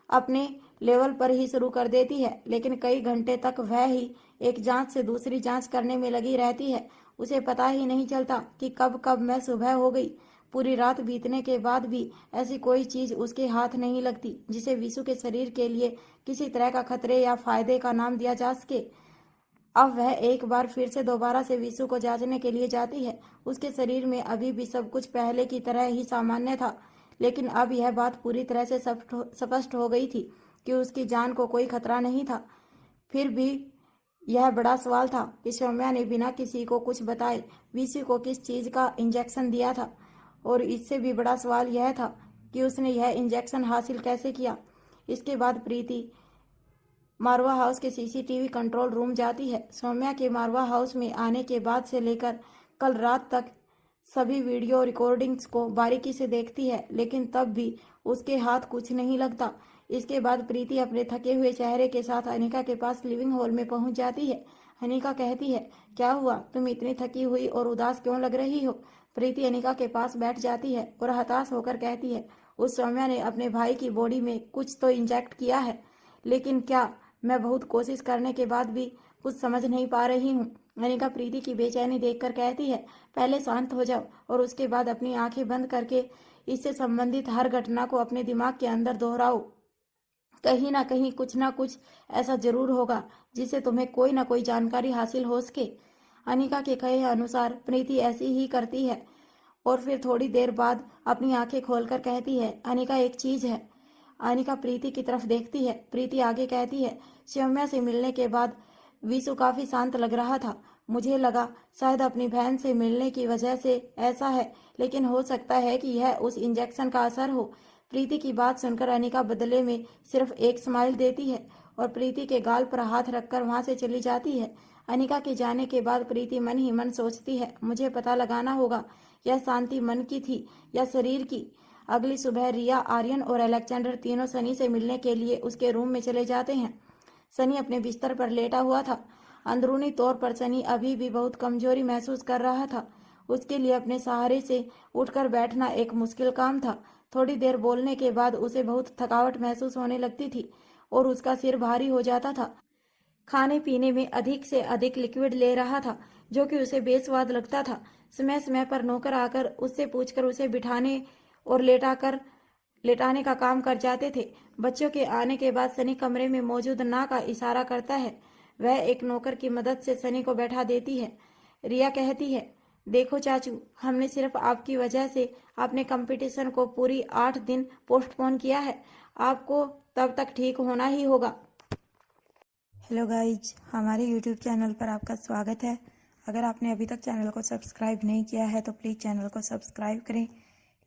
अपने लेवल पर ही शुरू कर देती है, लेकिन कई घंटे तक वह ही एक जांच से दूसरी जांच करने में लगी रहती है। उसे पता ही नहीं चलता कि कब कब मैं सुबह हो गई। पूरी रात बीतने के बाद भी ऐसी कोई चीज उसके हाथ नहीं लगती जिसे वीसू के शरीर के लिए किसी तरह का खतरे या फायदे का नाम दिया जा सके। अब वह एक बार फिर से दोबारा से वीसू को जांचने के लिए जाती है। उसके शरीर में अभी भी सब कुछ पहले की तरह ही सामान्य था, लेकिन अब यह बात पूरी तरह से स्पष्ट हो गई थी कि उसकी जान को कोई खतरा नहीं था। फिर भी यह बड़ा सवाल था कि सौम्या ने बिना किसी को कुछ बताए वीसू को किस चीज का इंजेक्शन दिया था, और इससे भी बड़ा सवाल यह था कि उसने यह इंजेक्शन हासिल कैसे किया। इसके बाद प्रीति मारवा हाउस के सीसीटीवी कंट्रोल रूम जाती है। सौम्या के मारवा हाउस में आने के बाद से लेकर कल रात तक सभी वीडियो रिकॉर्डिंग्स को बारीकी से देखती है, लेकिन तब भी उसके हाथ कुछ नहीं लगता। इसके बाद प्रीति अपने थके हुए चेहरे के साथ अनिका के पास लिविंग हॉल में पहुंच जाती है। अनिका कहती है, क्या हुआ, तुम इतनी थकी हुई और उदास क्यों लग रही हो। प्रीति अनिका के पास बैठ जाती है और हताश होकर कहती है, उस सौम्या ने अपने भाई की बॉडी में कुछ तो इंजेक्ट किया है, लेकिन क्या, मैं बहुत कोशिश करने के बाद भी कुछ समझ नहीं पा रही हूँ। अनिका प्रीति की बेचैनी देखकर कहती है, पहले शांत हो जाओ और उसके बाद अपनी आंखें बंद करके इससे संबंधित हर घटना को अपने दिमाग के अंदर दोहराओ। कहीं ना कहीं कुछ ना कुछ ऐसा जरूर होगा जिससे तुम्हें कोई ना कोई जानकारी हासिल हो सके। अनिका के कहे अनुसार प्रीति ऐसी ही करती है और फिर थोड़ी देर बाद अपनी आंखें खोलकर कहती है, अनिका एक चीज है। अनिका प्रीति की तरफ देखती है। प्रीति आगे कहती है, सौम्या से मिलने के बाद विशु काफी शांत लग रहा था। मुझे लगा शायद अपनी बहन से मिलने की वजह से ऐसा है, लेकिन हो सकता है कि यह उस इंजेक्शन का असर हो। प्रीति की बात सुनकर अनिका बदले में सिर्फ एक स्माइल देती है और प्रीति के गाल पर हाथ रखकर वहां से चली जाती है। अनिका के जाने के बाद प्रीति मन ही मन सोचती है, मुझे पता लगाना होगा यह शांति मन की थी या शरीर की। अगली सुबह रिया, आर्यन और अलेक्जेंडर तीनों सनी से मिलने के लिए उसके रूम में चले जाते हैं। सनी अपने बिस्तर पर लेटा हुआ था। अंदरूनी तौर पर सनी अभी भी बहुत कमजोरी महसूस कर रहा था। उसके लिए अपने सहारे से उठकर बैठना एक मुश्किल काम था। थोड़ी देर बोलने के बाद उसे बहुत थकावट महसूस होने लगती थी और उसका सिर भारी हो जाता था। खाने पीने में अधिक से अधिक लिक्विड ले रहा था, जो कि उसे बेस्वाद लगता था। समय समय पर नौकर आकर उससे पूछकर उसे बिठाने और लेटाने का काम कर जाते थे। बच्चों के आने के बाद सनी कमरे में मौजूद ना का इशारा करता है। वह एक नौकर की मदद से सनी को बैठा देती है। रिया कहती है, देखो चाचू, हमने सिर्फ आपकी वजह से अपने कंपटीशन को पूरी 8 दिन पोस्टपोन किया है। आपको तब तक ठीक होना ही होगा। हेलो गाइज, हमारे यूट्यूब चैनल पर आपका स्वागत है। अगर आपने अभी तक चैनल को सब्सक्राइब नहीं किया है तो प्लीज़ चैनल को सब्सक्राइब करें,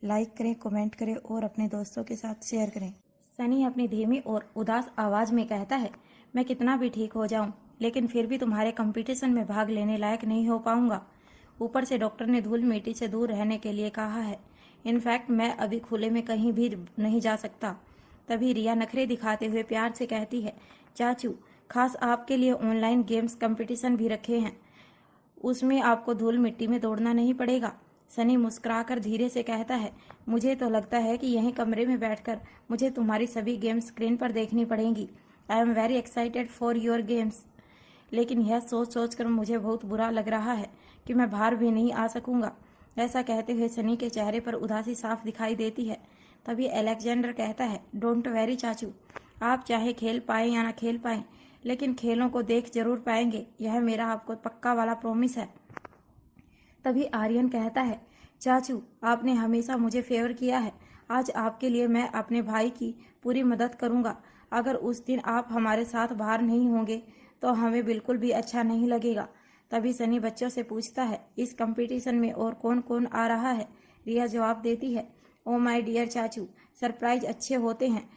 लाइक करें, कमेंट करें और अपने दोस्तों के साथ शेयर करें। सनी अपनी धीमी और उदास आवाज़ में कहता है, मैं कितना भी ठीक हो जाऊं, लेकिन फिर भी तुम्हारे कंपटीशन में भाग लेने लायक नहीं हो पाऊंगा। ऊपर से डॉक्टर ने धूल मिट्टी से दूर रहने के लिए कहा है। इनफैक्ट मैं अभी खुले में कहीं भी नहीं जा सकता। तभी रिया नखरे दिखाते हुए प्यार से कहती है, चाचू, खास आपके लिए ऑनलाइन गेम्स कंपटीशन भी रखे हैं, उसमें आपको धूल मिट्टी में दौड़ना नहीं पड़ेगा। सनी मुस्कुराकर धीरे से कहता है, मुझे तो लगता है कि यहीं कमरे में बैठकर मुझे तुम्हारी सभी गेम्स स्क्रीन पर देखनी पड़ेंगी। I am very excited for your games. लेकिन यह सोच कर मुझे बहुत बुरा लग रहा है कि मैं बाहर भी नहीं आ सकूंगा। ऐसा कहते हुए सनी के चेहरे पर उदासी साफ दिखाई देती है। तभी अलेक्जेंडर कहता है, डोंट वेरी चाचू, आप चाहे खेल पाए या ना खेल पाए, लेकिन खेलों को देख जरूर पाएंगे। यह मेरा आपको पक्का वाला प्रॉमिस है। तभी आर्यन कहता है, चाचू, आपने हमेशा मुझे फेवर किया है। आज आपके लिए मैं अपने भाई की पूरी मदद करूंगा। अगर उस दिन आप हमारे साथ बाहर नहीं होंगे तो हमें बिल्कुल भी अच्छा नहीं लगेगा। तभी सनी बच्चों से पूछता है, इस कंपटीशन में और कौन कौन आ रहा है। रिया जवाब देती है, ओ माय डियर चाचू, सरप्राइज अच्छे होते हैं,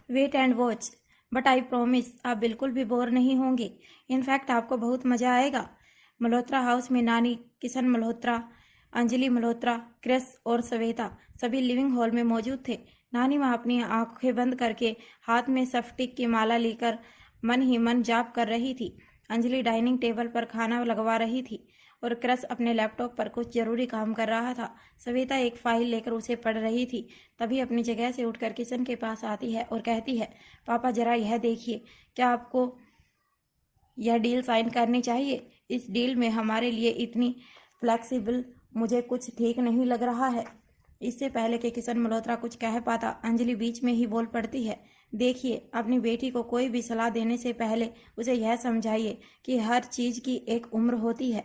wait and watch, but I promise आप बिल्कुल भी बोर नहीं होंगे। इनफैक्ट आपको बहुत मजा आएगा। मल्होत्रा हाउस में नानी, किशन मल्होत्रा, अंजलि मल्होत्रा, क्रिस और श्वेता सभी लिविंग हॉल में मौजूद थे। नानी माँ अपनी आंखें बंद करके हाथ में स्फटिक की माला लेकर मन ही मन जाप कर रही थी। अंजलि डाइनिंग टेबल पर खाना लगवा रही थी और क्रिस अपने लैपटॉप पर कुछ जरूरी काम कर रहा था। श्वेता एक फाइल लेकर उसे पढ़ रही थी। तभी अपनी जगह से उठकर किशन के पास आती है और कहती है, पापा जरा यह देखिए, क्या आपको यह डील साइन करनी चाहिए? इस डील में हमारे लिए इतनी फ्लेक्सिबल मुझे कुछ ठीक नहीं लग रहा है। इससे पहले कि किशन मल्होत्रा कुछ कह पाता, अंजलि बीच में ही बोल पड़ती है, देखिए, अपनी बेटी को कोई भी सलाह देने से पहले उसे यह समझाइए कि हर चीज की एक उम्र होती है।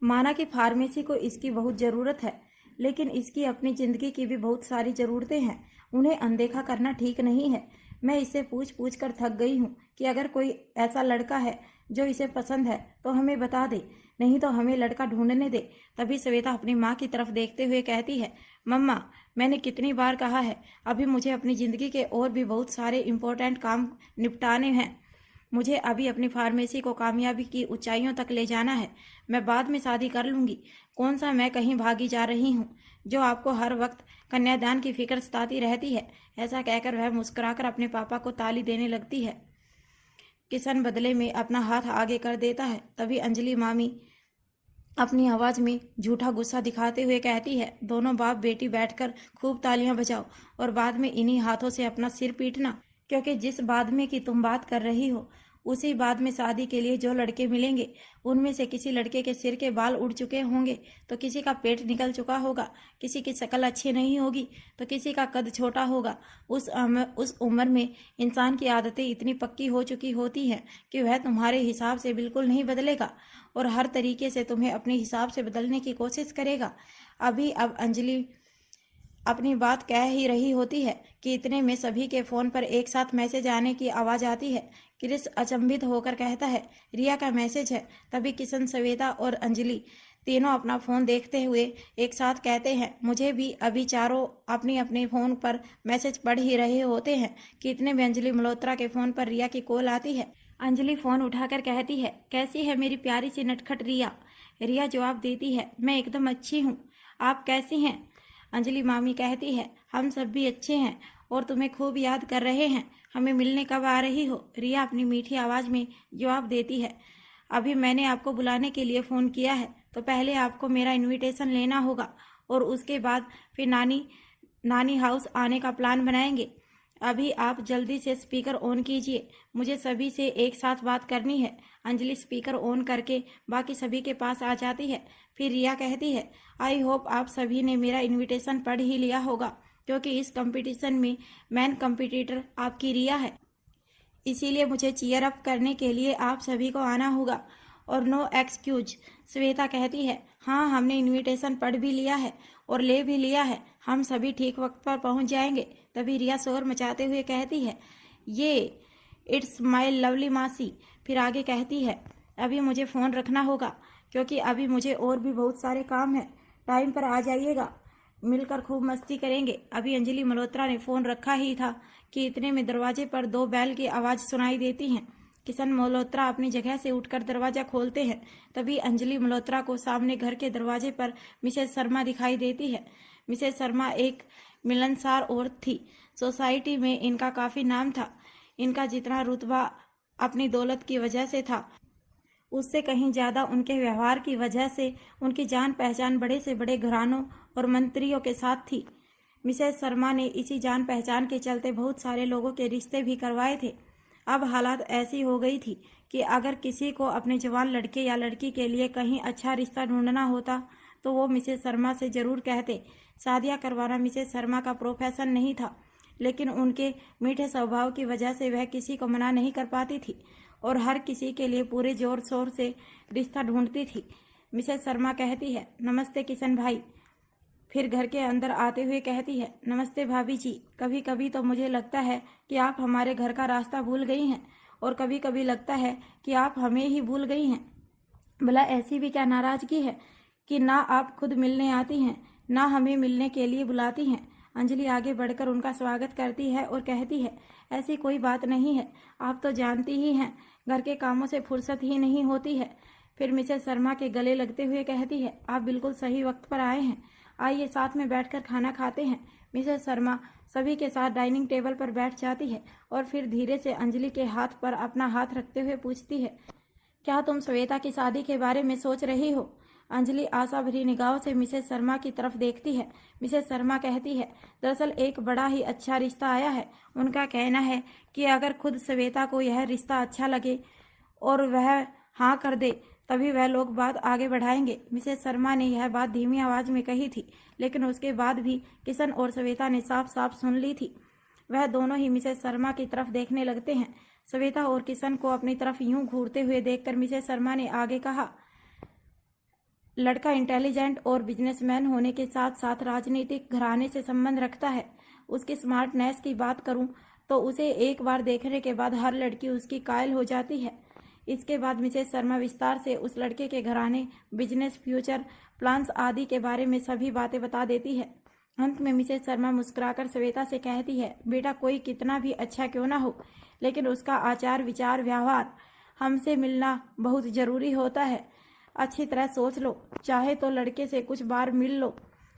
माना कि फार्मेसी को इसकी बहुत ज़रूरत है, लेकिन इसकी अपनी ज़िंदगी की भी बहुत सारी ज़रूरतें हैं। उन्हें अनदेखा करना ठीक नहीं है। मैं इससे पूछ कर थक गई हूँ कि अगर कोई ऐसा लड़का है जो इसे पसंद है तो हमें बता दे, नहीं तो हमें लड़का ढूंढने दे। तभी श्वेता अपनी माँ की तरफ देखते हुए कहती है, मम्मा, मैंने कितनी बार कहा है, अभी मुझे अपनी ज़िंदगी के और भी बहुत सारे इम्पोर्टेंट काम निपटाने हैं। मुझे अभी अपनी फार्मेसी को कामयाबी की ऊंचाइयों तक ले जाना है। मैं बाद में शादी कर लूँगी। कौन सा मैं कहीं भागी जा रही हूँ जो आपको हर वक्त कन्यादान की फिक्र सताती रहती है। ऐसा कहकर वह मुस्कुराकर अपने पापा को ताली देने लगती है। किशन बदले में अपना हाथ आगे कर देता है। तभी अंजलि मामी अपनी आवाज में झूठा गुस्सा दिखाते हुए कहती है, दोनों बाप बेटी बैठकर खूब तालियां बजाओ और बाद में इन्हीं हाथों से अपना सिर पीटना, क्योंकि जिस बाद में की तुम बात कर रही हो उसी बाद में शादी के लिए जो लड़के मिलेंगे उनमें से किसी लड़के के सिर के बाल उड़ चुके होंगे तो किसी का पेट निकल चुका होगा, किसी की शक्ल अच्छी नहीं होगी तो किसी का कद छोटा होगा। उस उम्र में इंसान की आदतें इतनी पक्की हो चुकी होती हैं कि वह तुम्हारे हिसाब से बिल्कुल नहीं बदलेगा और हर तरीके से तुम्हें अपने हिसाब से बदलने की कोशिश करेगा। अब अंजलि अपनी बात कह ही रही होती है कि इतने में सभी के फोन पर एक साथ मैसेज आने की आवाज आती है। क्रिस अचंभित होकर कहता है, रिया का मैसेज है। तभी किशन, श्वेता और अंजलि तीनों अपना फोन देखते हुए एक साथ कहते हैं, मुझे भी। अभी चारों अपनी अपने फोन पर मैसेज पढ़ ही रहे होते हैं कि इतने में अंजलि मल्होत्रा के फोन पर रिया की कॉल आती है। अंजलि फोन उठाकर कहती है, कैसी है मेरी प्यारी सी नटखट रिया। रिया जवाब देती है, मैं एकदम अच्छी हूँ, आप कैसी हैं। अंजलि मामी कहती है, हम सब भी अच्छे हैं और तुम्हें खूब याद कर रहे हैं, हमें मिलने कब आ रही हो। रिया अपनी मीठी आवाज में जवाब देती है, अभी मैंने आपको बुलाने के लिए फ़ोन किया है तो पहले आपको मेरा इनविटेशन लेना होगा और उसके बाद फिर नानी हाउस आने का प्लान बनाएंगे। अभी आप जल्दी से स्पीकर ऑन कीजिए, मुझे सभी से एक साथ बात करनी है। अंजलि स्पीकर ऑन करके बाकी सभी के पास आ जाती है। फिर रिया कहती है, आई होप आप सभी ने मेरा इनविटेशन पढ़ ही लिया होगा, क्योंकि इस कंपटीशन में मेन कंपटीटर आपकी रिया है, इसीलिए मुझे चीयर अप करने के लिए आप सभी को आना होगा और नो एक्सक्यूज। श्वेता कहती है, हाँ हमने इनविटेशन पढ़ भी लिया है और ले भी लिया है, हम सभी ठीक वक्त पर पहुंच जाएंगे। तभी रिया शोर मचाते हुए कहती है, ये इट्स माय लवली मासी। फिर आगे कहती है, अभी मुझे फ़ोन रखना होगा क्योंकि अभी मुझे और भी बहुत सारे काम हैं, टाइम पर आ जाइएगा, मिलकर खूब मस्ती करेंगे। अभी अंजलि मल्होत्रा ने फ़ोन रखा ही था कि इतने में दरवाजे पर 2 बैल की आवाज़ सुनाई देती हैं। किशन मल्होत्रा अपनी जगह से उठकर दरवाजा खोलते हैं। तभी अंजलि मल्होत्रा को सामने घर के दरवाजे पर मिसेस शर्मा दिखाई देती है। मिसेस शर्मा एक मिलनसार औरत थी, सोसाइटी में इनका काफ़ी नाम था। इनका जितना रुतबा अपनी दौलत की वजह से था, उससे कहीं ज़्यादा उनके व्यवहार की वजह से उनकी जान पहचान बड़े से बड़े घरानों और मंत्रियों के साथ थी। मिसेस शर्मा ने इसी जान पहचान के चलते बहुत सारे लोगों के रिश्ते भी करवाए थे। अब हालात ऐसी हो गई थी कि अगर किसी को अपने जवान लड़के या लड़की के लिए कहीं अच्छा रिश्ता ढूंढना होता तो वो मिसेस शर्मा से ज़रूर कहते। शादियाँ करवाना मिसेस शर्मा का प्रोफेशन नहीं था, लेकिन उनके मीठे स्वभाव की वजह से वह किसी को मना नहीं कर पाती थी और हर किसी के लिए पूरे जोर शोर से रिश्ता ढूंढती थी। मिसेस शर्मा कहती है, नमस्ते किशन भाई। फिर घर के अंदर आते हुए कहती है, नमस्ते भाभी जी। कभी कभी तो मुझे लगता है कि आप हमारे घर का रास्ता भूल गई हैं और कभी कभी लगता है कि आप हमें ही भूल गई हैं। भला ऐसी भी क्या नाराज़गी है कि ना आप खुद मिलने आती हैं ना हमें मिलने के लिए बुलाती हैं। अंजलि आगे बढ़कर उनका स्वागत करती है और कहती है, ऐसी कोई बात नहीं है, आप तो जानती ही हैं घर के कामों से फुर्सत ही नहीं होती है। फिर मिसेस शर्मा के गले लगते हुए कहती है, आप बिल्कुल सही वक्त पर आए हैं, आइए साथ में बैठकर खाना खाते हैं। मिसेस शर्मा सभी के साथ डाइनिंग टेबल पर बैठ जाती है और फिर धीरे से अंजलि के हाथ पर अपना हाथ रखते हुए पूछती है, क्या तुम श्वेता की शादी के बारे में सोच रही हो। अंजलि आशा भरी निगाहों से मिसेस शर्मा की तरफ देखती है। मिसेस शर्मा कहती है, दरअसल एक बड़ा ही अच्छा रिश्ता आया है। उनका कहना है कि अगर खुद श्वेता को यह रिश्ता अच्छा लगे और वह हाँ कर दे तभी वह लोग बात आगे बढ़ाएंगे। मिसेस शर्मा ने यह बात धीमी आवाज में कही थी, लेकिन उसके बाद भी किशन और श्वेता ने साफ साफ सुन ली थी। वह दोनों ही मिसेस शर्मा की तरफ देखने लगते हैं। श्वेता और किशन को अपनी तरफ यूं घूरते हुए देखकर मिसेस शर्मा ने आगे कहा, लड़का इंटेलिजेंट और बिजनेसमैन होने के साथ साथ राजनीतिक घराने से संबंध रखता है। उसकी स्मार्टनेस की बात करूं तो उसे एक बार देखने के बाद हर लड़की उसकी कायल हो जाती है। इसके बाद मिसेस शर्मा विस्तार से उस लड़के के घराने, बिजनेस, फ्यूचर प्लान्स आदि के बारे में सभी बातें बता देती है। अंत में मिसेस शर्मा मुस्कुराकर श्वेता से कहती है, बेटा कोई कितना भी अच्छा क्यों ना हो, लेकिन उसका आचार विचार व्यवहार हमसे मिलना बहुत ज़रूरी होता है। अच्छी तरह सोच लो, चाहे तो लड़के से कुछ बार मिल लो,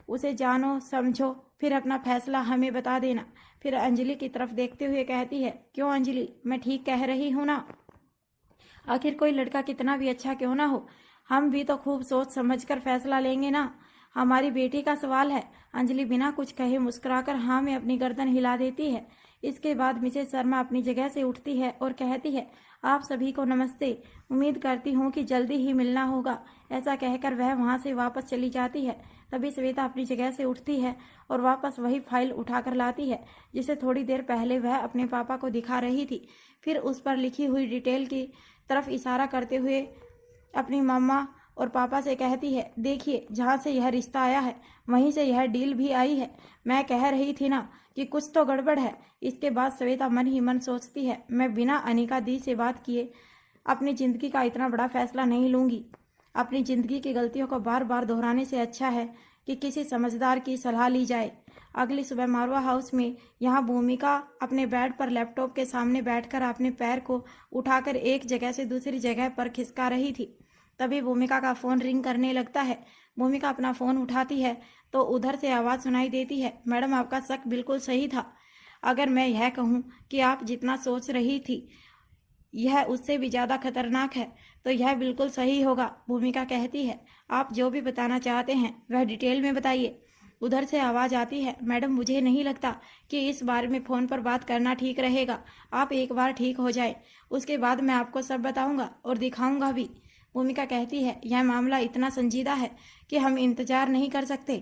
उसे जानो समझो, फिर अपना फैसला हमें बता देना। फिर अंजलि की तरफ देखते हुए कहती है, क्यों अंजलि, मैं ठीक कह रही हूँ ना। आखिर कोई लड़का कितना भी अच्छा क्यों ना हो, हम भी तो खूब सोच समझकर फैसला लेंगे ना। हमारी बेटी का सवाल है। अंजलि बिना कुछ कहे मुस्कुराकर हाँ में अपनी गर्दन हिला देती है। इसके बाद मिसेस शर्मा अपनी जगह से उठती है और कहती है, आप सभी को नमस्ते। उम्मीद करती हूँ कि जल्दी ही मिलना होगा। ऐसा कहकर वह वहाँ से वापस चली जाती है। तभी श्वेता अपनी जगह से उठती है और वापस वही फाइल उठाकर लाती है जिसे थोड़ी देर पहले वह अपने पापा को दिखा रही थी। फिर उस पर लिखी हुई डिटेल की तरफ इशारा करते हुए अपनी मम्मा और पापा से कहती है, देखिए जहाँ से यह रिश्ता आया है वहीं से यह डील भी आई है। मैं कह रही थी ना कि कुछ तो गड़बड़ है। इसके बाद श्वेता मन ही मन सोचती है, मैं बिना अनिका दी से बात किए अपनी जिंदगी का इतना बड़ा फैसला नहीं लूंगी। अपनी जिंदगी की गलतियों को बार बार दोहराने से अच्छा है कि किसी समझदार की सलाह ली जाए। अगली सुबह मारवा हाउस में यहाँ भूमिका अपने बेड पर लैपटॉप के सामने बैठकर अपने पैर को उठाकर एक जगह से दूसरी जगह पर खिसका रही थी। तभी भूमिका का फोन रिंग करने लगता है। भूमिका अपना फोन उठाती है तो उधर से आवाज सुनाई देती है, मैडम आपका शक बिल्कुल सही था। अगर मैं यह कहूँ कि आप जितना सोच रही थी यह उससे भी ज्यादा खतरनाक है तो यह बिल्कुल सही होगा। भूमिका कहती है, आप जो भी बताना चाहते हैं वह डिटेल में बताइए। उधर से आवाज आती है, मैडम मुझे नहीं लगता कि इस बारे में फोन पर बात करना ठीक रहेगा। आप एक बार ठीक हो जाए उसके बाद मैं आपको सब बताऊंगा और दिखाऊंगा भी। भूमिका कहती है, यह मामला इतना संजीदा है कि हम इंतजार नहीं कर सकते।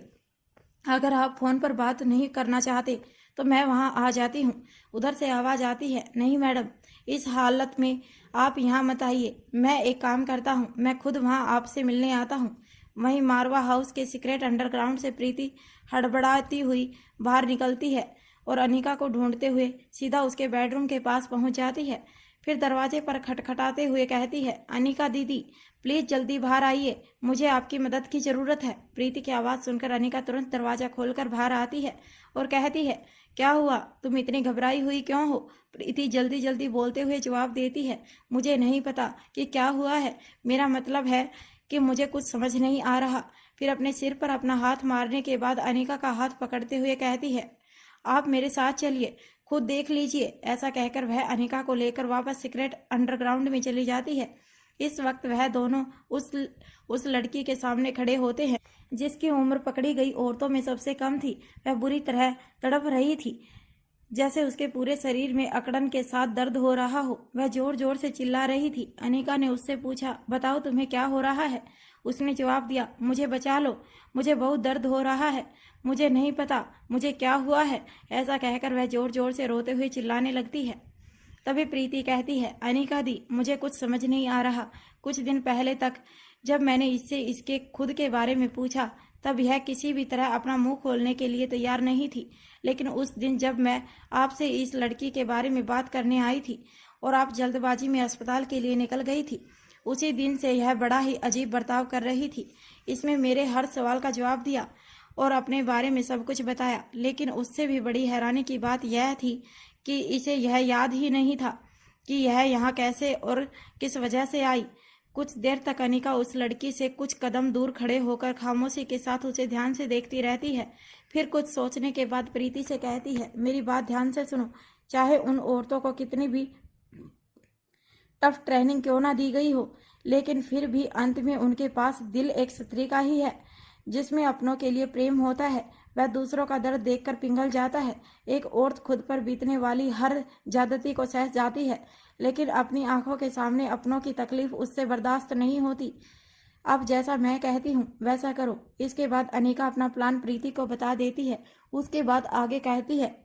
अगर आप फोन पर बात नहीं करना चाहते तो मैं वहां आ जाती हूँ। उधर से आवाज आती है, नहीं मैडम इस हालत में आप यहाँ मत आइए। मैं एक काम करता हूँ, मैं खुद वहाँ आपसे मिलने आता हूँ। वहीं मारवा हाउस के सीक्रेट अंडरग्राउंड से प्रीति हड़बड़ाती हुई बाहर निकलती है और अनिका को ढूंढते हुए सीधा उसके बेडरूम के पास पहुंच जाती है। फिर दरवाजे पर खटखटाते हुए कहती है, अनिका दीदी प्लीज जल्दी बाहर आइए, मुझे आपकी मदद की जरूरत है। प्रीति की आवाज सुनकर अनिका तुरंत दरवाजा खोलकर बाहर आती है और कहती है, क्या हुआ, तुम इतनी घबराई हुई क्यों हो? प्रीति जल्दी जल्दी बोलते हुए जवाब देती है, मुझे नहीं पता कि क्या हुआ है, मेरा मतलब है कि मुझे कुछ समझ नहीं आ रहा। फिर अपने सिर पर अपना हाथ मारने के बाद अनिका का हाथ पकड़ते हुए कहती है, आप मेरे साथ चलिए, खुद देख लीजिए। ऐसा कहकर वह अनिका को लेकर वापस सीक्रेट अंडरग्राउंड में चली जाती है। इस वक्त वह दोनों उस लड़की के सामने खड़े होते हैं जिसकी उम्र पकड़ी गई औरतों में सबसे कम थी। वह बुरी तरह तड़प रही थी, जैसे उसके पूरे शरीर में अकड़न के साथ दर्द हो रहा हो। वह जोर जोर से चिल्ला रही थी। अनिका ने उससे पूछा, बताओ तुम्हें क्या हो रहा है? उसने जवाब दिया, मुझे बचा लो, मुझे बहुत दर्द हो रहा है, मुझे नहीं पता मुझे क्या हुआ है। ऐसा कहकर वह जोर जोर से रोते हुए चिल्लाने लगती है। तभी प्रीति कहती है, अनिका दी मुझे कुछ समझ नहीं आ रहा। कुछ दिन पहले तक जब मैंने इससे इसके खुद के बारे में पूछा तब यह किसी भी तरह अपना मुंह खोलने के लिए तैयार नहीं थी, लेकिन उस दिन जब मैं आपसे इस लड़की के बारे में बात करने आई थी और आप जल्दबाजी में अस्पताल के लिए निकल गई थी, उसी दिन से यह बड़ा ही अजीब बर्ताव कर रही थी। इसमें मेरे हर सवाल का जवाब दिया और अपने बारे में सब कुछ बताया, लेकिन उससे भी बड़ी हैरानी की बात यह थी कि इसे यह याद ही नहीं था कि यह यहाँ कैसे और किस वजह से आई। कुछ देर तक अनिका उस लड़की से कुछ कदम दूर खड़े होकर खामोशी के साथ उसे ध्यान से देखती रहती है। फिर कुछ सोचने के बाद प्रीति से कहती है, मेरी बात ध्यान से सुनो, चाहे उन औरतों को कितनी भी टफ ट्रेनिंग क्यों ना दी गई हो, लेकिन फिर भी अंत में उनके पास दिल एक स्त्री का ही है जिसमें अपनों के लिए प्रेम होता है। वह दूसरों का दर्द देखकर पिघल जाता है। एक औरत खुद पर बीतने वाली हर ज्यादती को सह जाती है, लेकिन अपनी आंखों के सामने अपनों की तकलीफ उससे बर्दाश्त नहीं होती। अब जैसा मैं कहती हूँ वैसा करो। इसके बाद अनिका अपना प्लान प्रीति को बता देती है। उसके बाद आगे कहती है,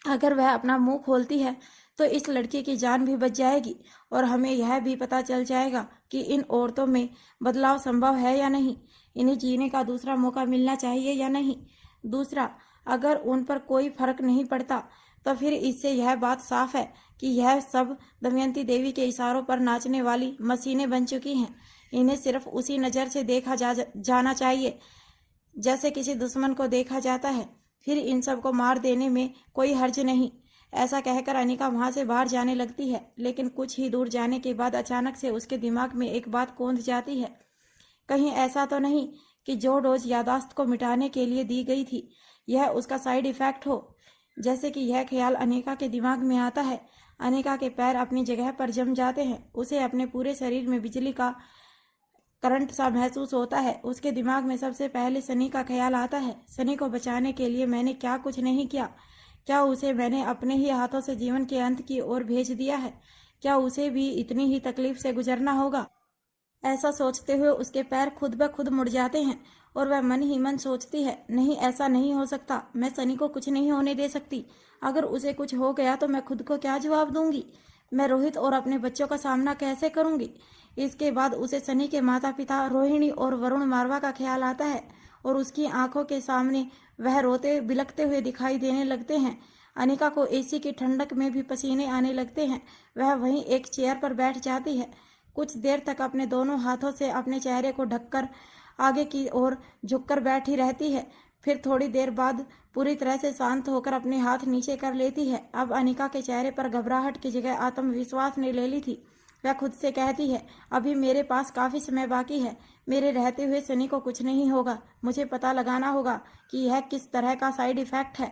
अगर वह अपना मुंह खोलती है तो इस लड़की की जान भी बच जाएगी और हमें यह भी पता चल जाएगा कि इन औरतों में बदलाव संभव है या नहीं, इन्हें जीने का दूसरा मौका मिलना चाहिए या नहीं। दूसरा, अगर उन पर कोई फर्क नहीं पड़ता तो फिर इससे यह बात साफ है कि यह सब दमयंती देवी के इशारों पर नाचने वाली मशीनें बन चुकी हैं। इन्हें सिर्फ उसी नज़र से देखा जाना चाहिए जैसे किसी दुश्मन को देखा जाता है। फिर इन सब को मार देने में कोई हर्ज नहीं। ऐसा कहकर अनिका वहां से बाहर जाने लगती है, लेकिन कुछ ही दूर जाने के बाद अचानक से उसके दिमाग में एक बात कौंध जाती है। कहीं ऐसा तो नहीं कि जो डोज यादाश्त को मिटाने के लिए दी गई थी यह उसका साइड इफेक्ट हो। जैसे कि यह ख्याल अनिका के दिमाग में आता है, अनिका के पैर अपनी जगह पर जम जाते हैं। उसे अपने पूरे शरीर में बिजली का करंट सा महसूस होता है। उसके दिमाग में सबसे पहले सनी का ख्याल आता है। सनी को बचाने के लिए मैंने क्या कुछ नहीं किया? क्या उसे मैंने अपने ही हाथों से जीवन के अंत की ओर भेज दिया है? क्या उसे भी इतनी ही तकलीफ से गुजरना होगा? ऐसा सोचते हुए उसके पैर खुद ब खुद मुड़ जाते हैं और वह मन ही मन सोचती है, नहीं, ऐसा नहीं हो सकता। मैं सनी को कुछ नहीं होने दे सकती। अगर उसे कुछ हो गया तो मैं खुद को क्या जवाब दूंगी? मैं रोहित और अपने बच्चों का सामना कैसे करूंगी? इसके बाद उसे सनी के माता पिता रोहिणी और वरुण मारवा का ख्याल आता है और उसकी आंखों के सामने वह रोते बिलखते हुए दिखाई देने लगते हैं। अनिका को एसी की ठंडक में भी पसीने आने लगते हैं। वह वहीं एक चेयर पर बैठ जाती है। कुछ देर तक अपने दोनों हाथों से अपने चेहरे को ढककर आगे की ओर झुककर बैठी रहती है। फिर थोड़ी देर बाद पूरी तरह से शांत होकर अपने हाथ नीचे कर लेती है। अब अनिका के चेहरे पर घबराहट की जगह आत्मविश्वास ने ले ली थी। वह खुद से कहती है, अभी मेरे पास काफी समय बाकी है। मेरे रहते हुए सनी को कुछ नहीं होगा। मुझे पता लगाना होगा कि यह किस तरह का साइड इफेक्ट है,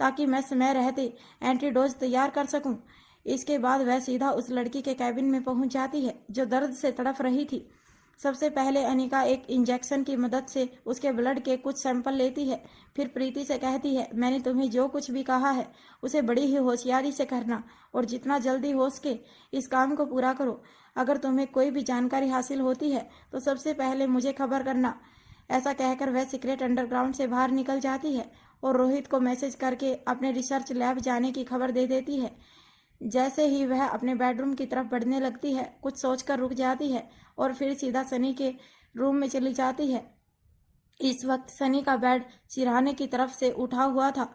ताकि मैं समय रहते एंटीडोज तैयार कर सकूं। इसके बाद वह सीधा उस लड़की के कैबिन में पहुंच जाती है जो दर्द से तड़प रही थी। सबसे पहले अनिका एक इंजेक्शन की मदद से उसके ब्लड के कुछ सैंपल लेती है। फिर प्रीति से कहती है, मैंने तुम्हें जो कुछ भी कहा है उसे बड़ी ही होशियारी से करना और जितना जल्दी हो सके इस काम को पूरा करो। अगर तुम्हें कोई भी जानकारी हासिल होती है तो सबसे पहले मुझे खबर करना। ऐसा कहकर वह सीक्रेट अंडरग्राउंड से बाहर निकल जाती है और रोहित को मैसेज करके अपने रिसर्च लैब जाने की खबर दे देती है। जैसे ही वह अपने बेडरूम की तरफ बढ़ने लगती है, कुछ सोचकर रुक जाती है और फिर सीधा सनी के रूम में चली जाती है। इस वक्त सनी का बेड सिरहाने की तरफ से उठा हुआ था।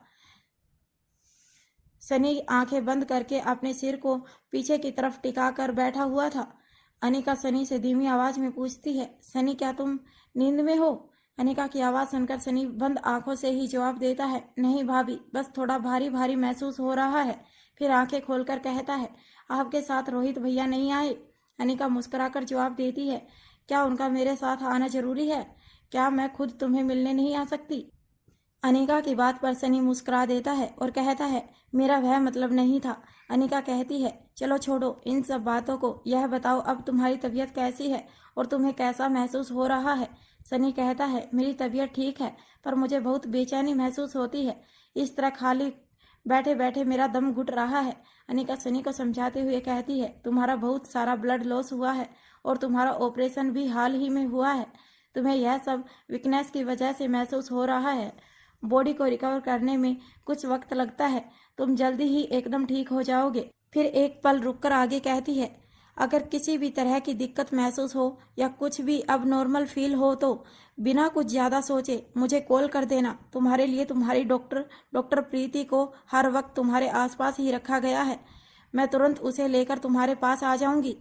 सनी आंखें बंद करके अपने सिर को पीछे की तरफ टिकाकर बैठा हुआ था। अनिका सनी से धीमी आवाज में पूछती है, सनी क्या तुम नींद में हो? अनिका की आवाज सुनकर सनी बंद आंखों से ही जवाब देता है, नहीं भाभी, बस थोड़ा भारी भारी महसूस हो रहा है। फिर आंखें खोलकर कहता है, आपके साथ रोहित भैया नहीं आए? अनिका मुस्कुराकर जवाब देती है, क्या उनका मेरे साथ आना जरूरी है? क्या मैं खुद तुम्हें मिलने नहीं आ सकती? अनिका की बात पर सनी मुस्कुरा देता है और कहता है, मेरा वह मतलब नहीं था। अनिका कहती है, चलो छोड़ो इन सब बातों को, यह बताओ अब तुम्हारी तबीयत कैसी है और तुम्हें कैसा महसूस हो रहा है? सनी कहता है, मेरी तबीयत ठीक है पर मुझे बहुत बेचैनी महसूस होती है। इस तरह खाली बैठे बैठे मेरा दम घुट रहा है। अनिका सनी को समझाते हुए कहती है, तुम्हारा बहुत सारा ब्लड लॉस हुआ है और तुम्हारा ऑपरेशन भी हाल ही में हुआ है। तुम्हें यह सब वीकनेस की वजह से महसूस हो रहा है। बॉडी को रिकवर करने में कुछ वक्त लगता है। तुम जल्दी ही एकदम ठीक हो जाओगे। फिर एक पल रुककर आगे कहती है, अगर किसी भी तरह की दिक्कत महसूस हो या कुछ भी अब नॉर्मल फील हो तो बिना कुछ ज़्यादा सोचे मुझे कॉल कर देना। तुम्हारे लिए तुम्हारी डॉक्टर प्रीति को हर वक्त तुम्हारे आसपास ही रखा गया है। मैं तुरंत उसे लेकर तुम्हारे पास आ जाऊंगी।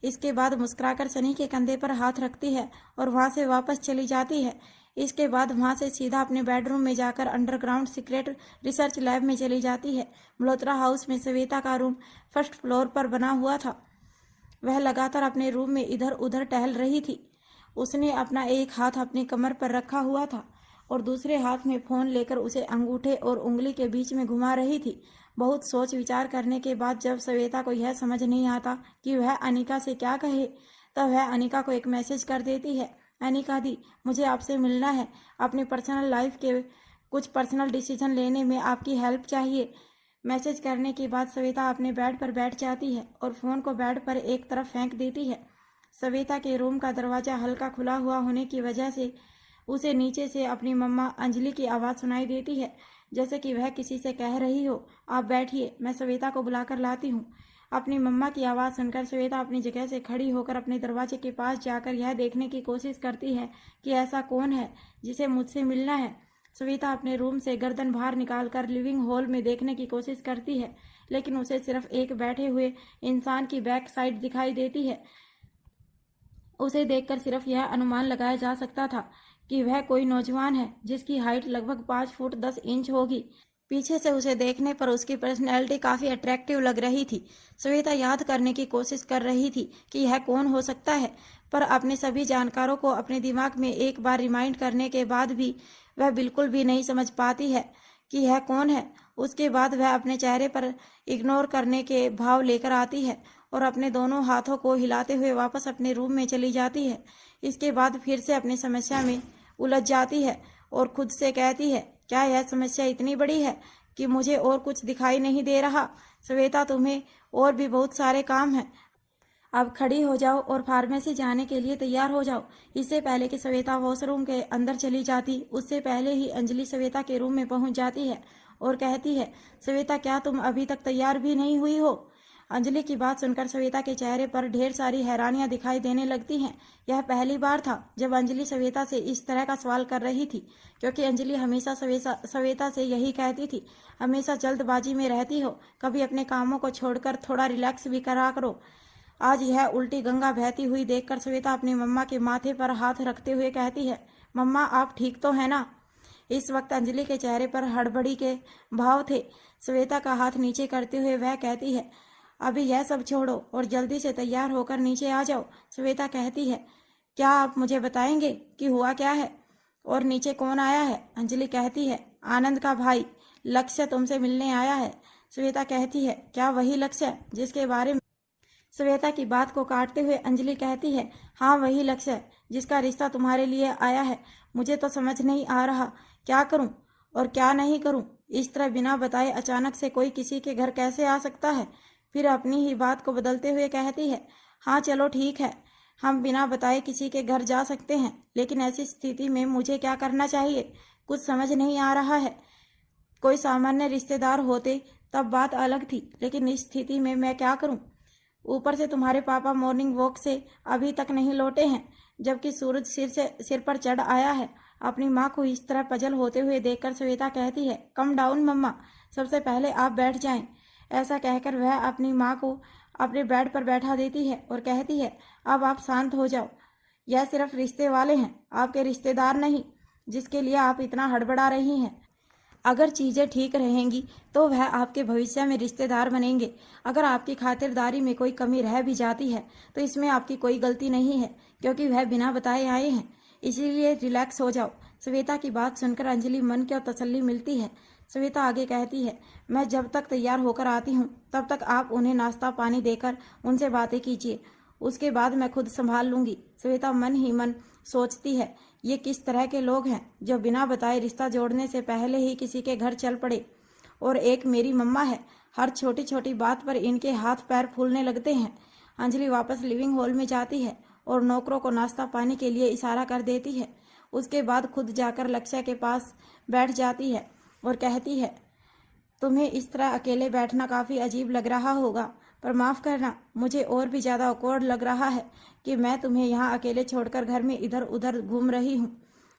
इसके बाद मुस्कुराकर सनी के कंधे पर हाथ रखती है और वहां से वापस चली जाती है। इसके बाद वहां से सीधा अपने बेडरूम में जाकर अंडरग्राउंड सीक्रेट रिसर्च लैब में चली जाती है। मल्होत्रा हाउस में श्वेता का रूम फर्स्ट फ्लोर पर बना हुआ था। वह लगातार अपने रूम में इधर उधर टहल रही थी। उसने अपना एक हाथ अपनी कमर पर रखा हुआ था और दूसरे हाथ में फोन लेकर उसे अंगूठे और उंगली के बीच में घुमा रही थी। बहुत सोच विचार करने के बाद जब श्वेता को यह समझ नहीं आता कि वह अनिका से क्या कहे, तब वह अनिका को एक मैसेज कर देती है, अनिका दी, मुझे आपसे मिलना है। अपनी पर्सनल लाइफ के कुछ पर्सनल डिसीजन लेने में आपकी हेल्प चाहिए। मैसेज करने के बाद श्वेता अपने बेड पर बैठ जाती है और फोन को बेड पर एक तरफ फेंक देती है। श्वेता के रूम का दरवाजा हल्का खुला हुआ होने की वजह से उसे नीचे से अपनी मम्मा अंजलि की आवाज़ सुनाई देती है, जैसे कि वह किसी से कह रही हो, आप बैठिए, मैं श्वेता को बुलाकर लाती हूँ। अपनी मम्मा की आवाज़ सुनकर श्वेता अपनी जगह से खड़ी होकर अपने दरवाजे के पास जाकर यह देखने की कोशिश करती है कि ऐसा कौन है जिसे मुझसे मिलना है। श्वेता अपने रूम से गर्दन बाहर निकालकर लिविंग हॉल में देखने की कोशिश करती है, लेकिन उसे सिर्फ एक बैठे हुए इंसान की बैक साइड दिखाई देती है। उसे देखकर सिर्फ यह अनुमान लगाया जा सकता था कि वह कोई नौजवान है जिसकी हाइट लगभग 5 फुट 10 इंच होगी। पीछे से उसे देखने पर उसकी पर्सनैलिटी काफ़ी अट्रैक्टिव लग रही थी। श्वेता याद करने की कोशिश कर रही थी कि यह कौन हो सकता है, पर अपने सभी जानकारों को अपने दिमाग में एक बार रिमाइंड करने के बाद भी वह बिल्कुल भी नहीं समझ पाती है कि यह कौन है। उसके बाद वह अपने चेहरे पर इग्नोर करने के भाव लेकर आती है और अपने दोनों हाथों को हिलाते हुए वापस अपने रूम में चली जाती है। इसके बाद फिर से अपनी समस्या में उलझ जाती है और खुद से कहती है, क्या यह समस्या इतनी बड़ी है कि मुझे और कुछ दिखाई नहीं दे रहा? श्वेता, तुम्हें और भी बहुत सारे काम हैं। अब खड़ी हो जाओ और फार्मेसी जाने के लिए तैयार हो जाओ। इससे पहले कि श्वेता वॉशरूम के अंदर चली जाती, उससे पहले ही अंजलि श्वेता के रूम में पहुंच जाती है और कहती है, श्वेता, क्या तुम अभी तक तैयार भी नहीं हुई हो? अंजलि की बात सुनकर श्वेता के चेहरे पर ढेर सारी हैरानियां दिखाई देने लगती हैं। यह पहली बार था जब अंजलि श्वेता से इस तरह का सवाल कर रही थी, क्योंकि अंजलि हमेशा श्वेता से यही कहती थी, हमेशा जल्दबाजी में रहती हो, कभी अपने कामों को छोड़कर थोड़ा रिलैक्स भी करा करो। आज यह उल्टी गंगा बहती हुई देखकर श्वेता अपनी मम्मा के माथे पर हाथ रखते हुए कहती है, मम्मा, आप ठीक तो है ना? इस वक्त अंजलि के चेहरे पर हड़बड़ी के भाव थे। श्वेता का हाथ नीचे करते हुए वह कहती है, अभी यह सब छोड़ो और जल्दी से तैयार होकर नीचे आ जाओ। श्वेता कहती है, क्या आप मुझे बताएंगे कि हुआ क्या है और नीचे कौन आया है? अंजलि कहती है, आनंद का भाई लक्ष्य तुमसे मिलने आया है। श्वेता कहती है, क्या वही लक्ष्य जिसके बारे में? श्वेता की बात को काटते हुए अंजलि कहती है, हाँ, वही लक्ष्य जिसका रिश्ता तुम्हारे लिए आया है। मुझे तो समझ नहीं आ रहा क्या करूं और क्या नहीं करूं। इस तरह बिना बताए अचानक से कोई किसी के घर कैसे आ सकता है? फिर अपनी ही बात को बदलते हुए कहती है, हाँ चलो ठीक है, हम बिना बताए किसी के घर जा सकते हैं, लेकिन ऐसी स्थिति में मुझे क्या करना चाहिए कुछ समझ नहीं आ रहा है। कोई सामान्य रिश्तेदार होते तब बात अलग थी, लेकिन इस स्थिति में मैं क्या करूं? ऊपर से तुम्हारे पापा मॉर्निंग वॉक से अभी तक नहीं लौटे हैं, जबकि सूरज सिर पर चढ़ आया है। अपनी माँ को इस तरह पजल होते हुए देखकर श्वेता कहती है, कम डाउन मम्मा, सबसे पहले आप बैठ जाएं। ऐसा कहकर वह अपनी माँ को अपने बेड पर बैठा देती है और कहती है, अब आप शांत हो जाओ। यह सिर्फ रिश्ते वाले हैं, आपके रिश्तेदार नहीं, जिसके लिए आप इतना हड़बड़ा रही हैं। अगर चीज़ें ठीक रहेंगी तो वह आपके भविष्य में रिश्तेदार बनेंगे। अगर आपकी खातिरदारी में कोई कमी रह भी जाती है तो इसमें आपकी कोई गलती नहीं है, क्योंकि वह बिना बताए आए हैं। इसीलिए रिलैक्स हो जाओ। श्वेता की बात सुनकर अंजलि मन को तसल्ली मिलती है। श्वेता आगे कहती है, मैं जब तक तैयार होकर आती हूँ तब तक आप उन्हें नाश्ता पानी देकर उनसे बातें कीजिए, उसके बाद मैं खुद संभाल लूंगी। श्वेता मन ही मन सोचती है, ये किस तरह के लोग हैं जो बिना बताए रिश्ता जोड़ने से पहले ही किसी के घर चल पड़े। और एक मेरी मम्मा है, हर छोटी छोटी बात पर इनके हाथ पैर फूलने लगते हैं। अंजलि वापस लिविंग हॉल में जाती है और नौकरों को नाश्ता पानी के लिए इशारा कर देती है। उसके बाद खुद जाकर लक्ष्य के पास बैठ जाती है और कहती है, तुम्हें इस तरह अकेले बैठना काफ़ी अजीब लग रहा होगा, पर माफ़ करना, मुझे और भी ज़्यादा ऑकवर्ड लग रहा है कि मैं तुम्हें यहाँ अकेले छोड़कर घर में इधर उधर घूम रही हूँ।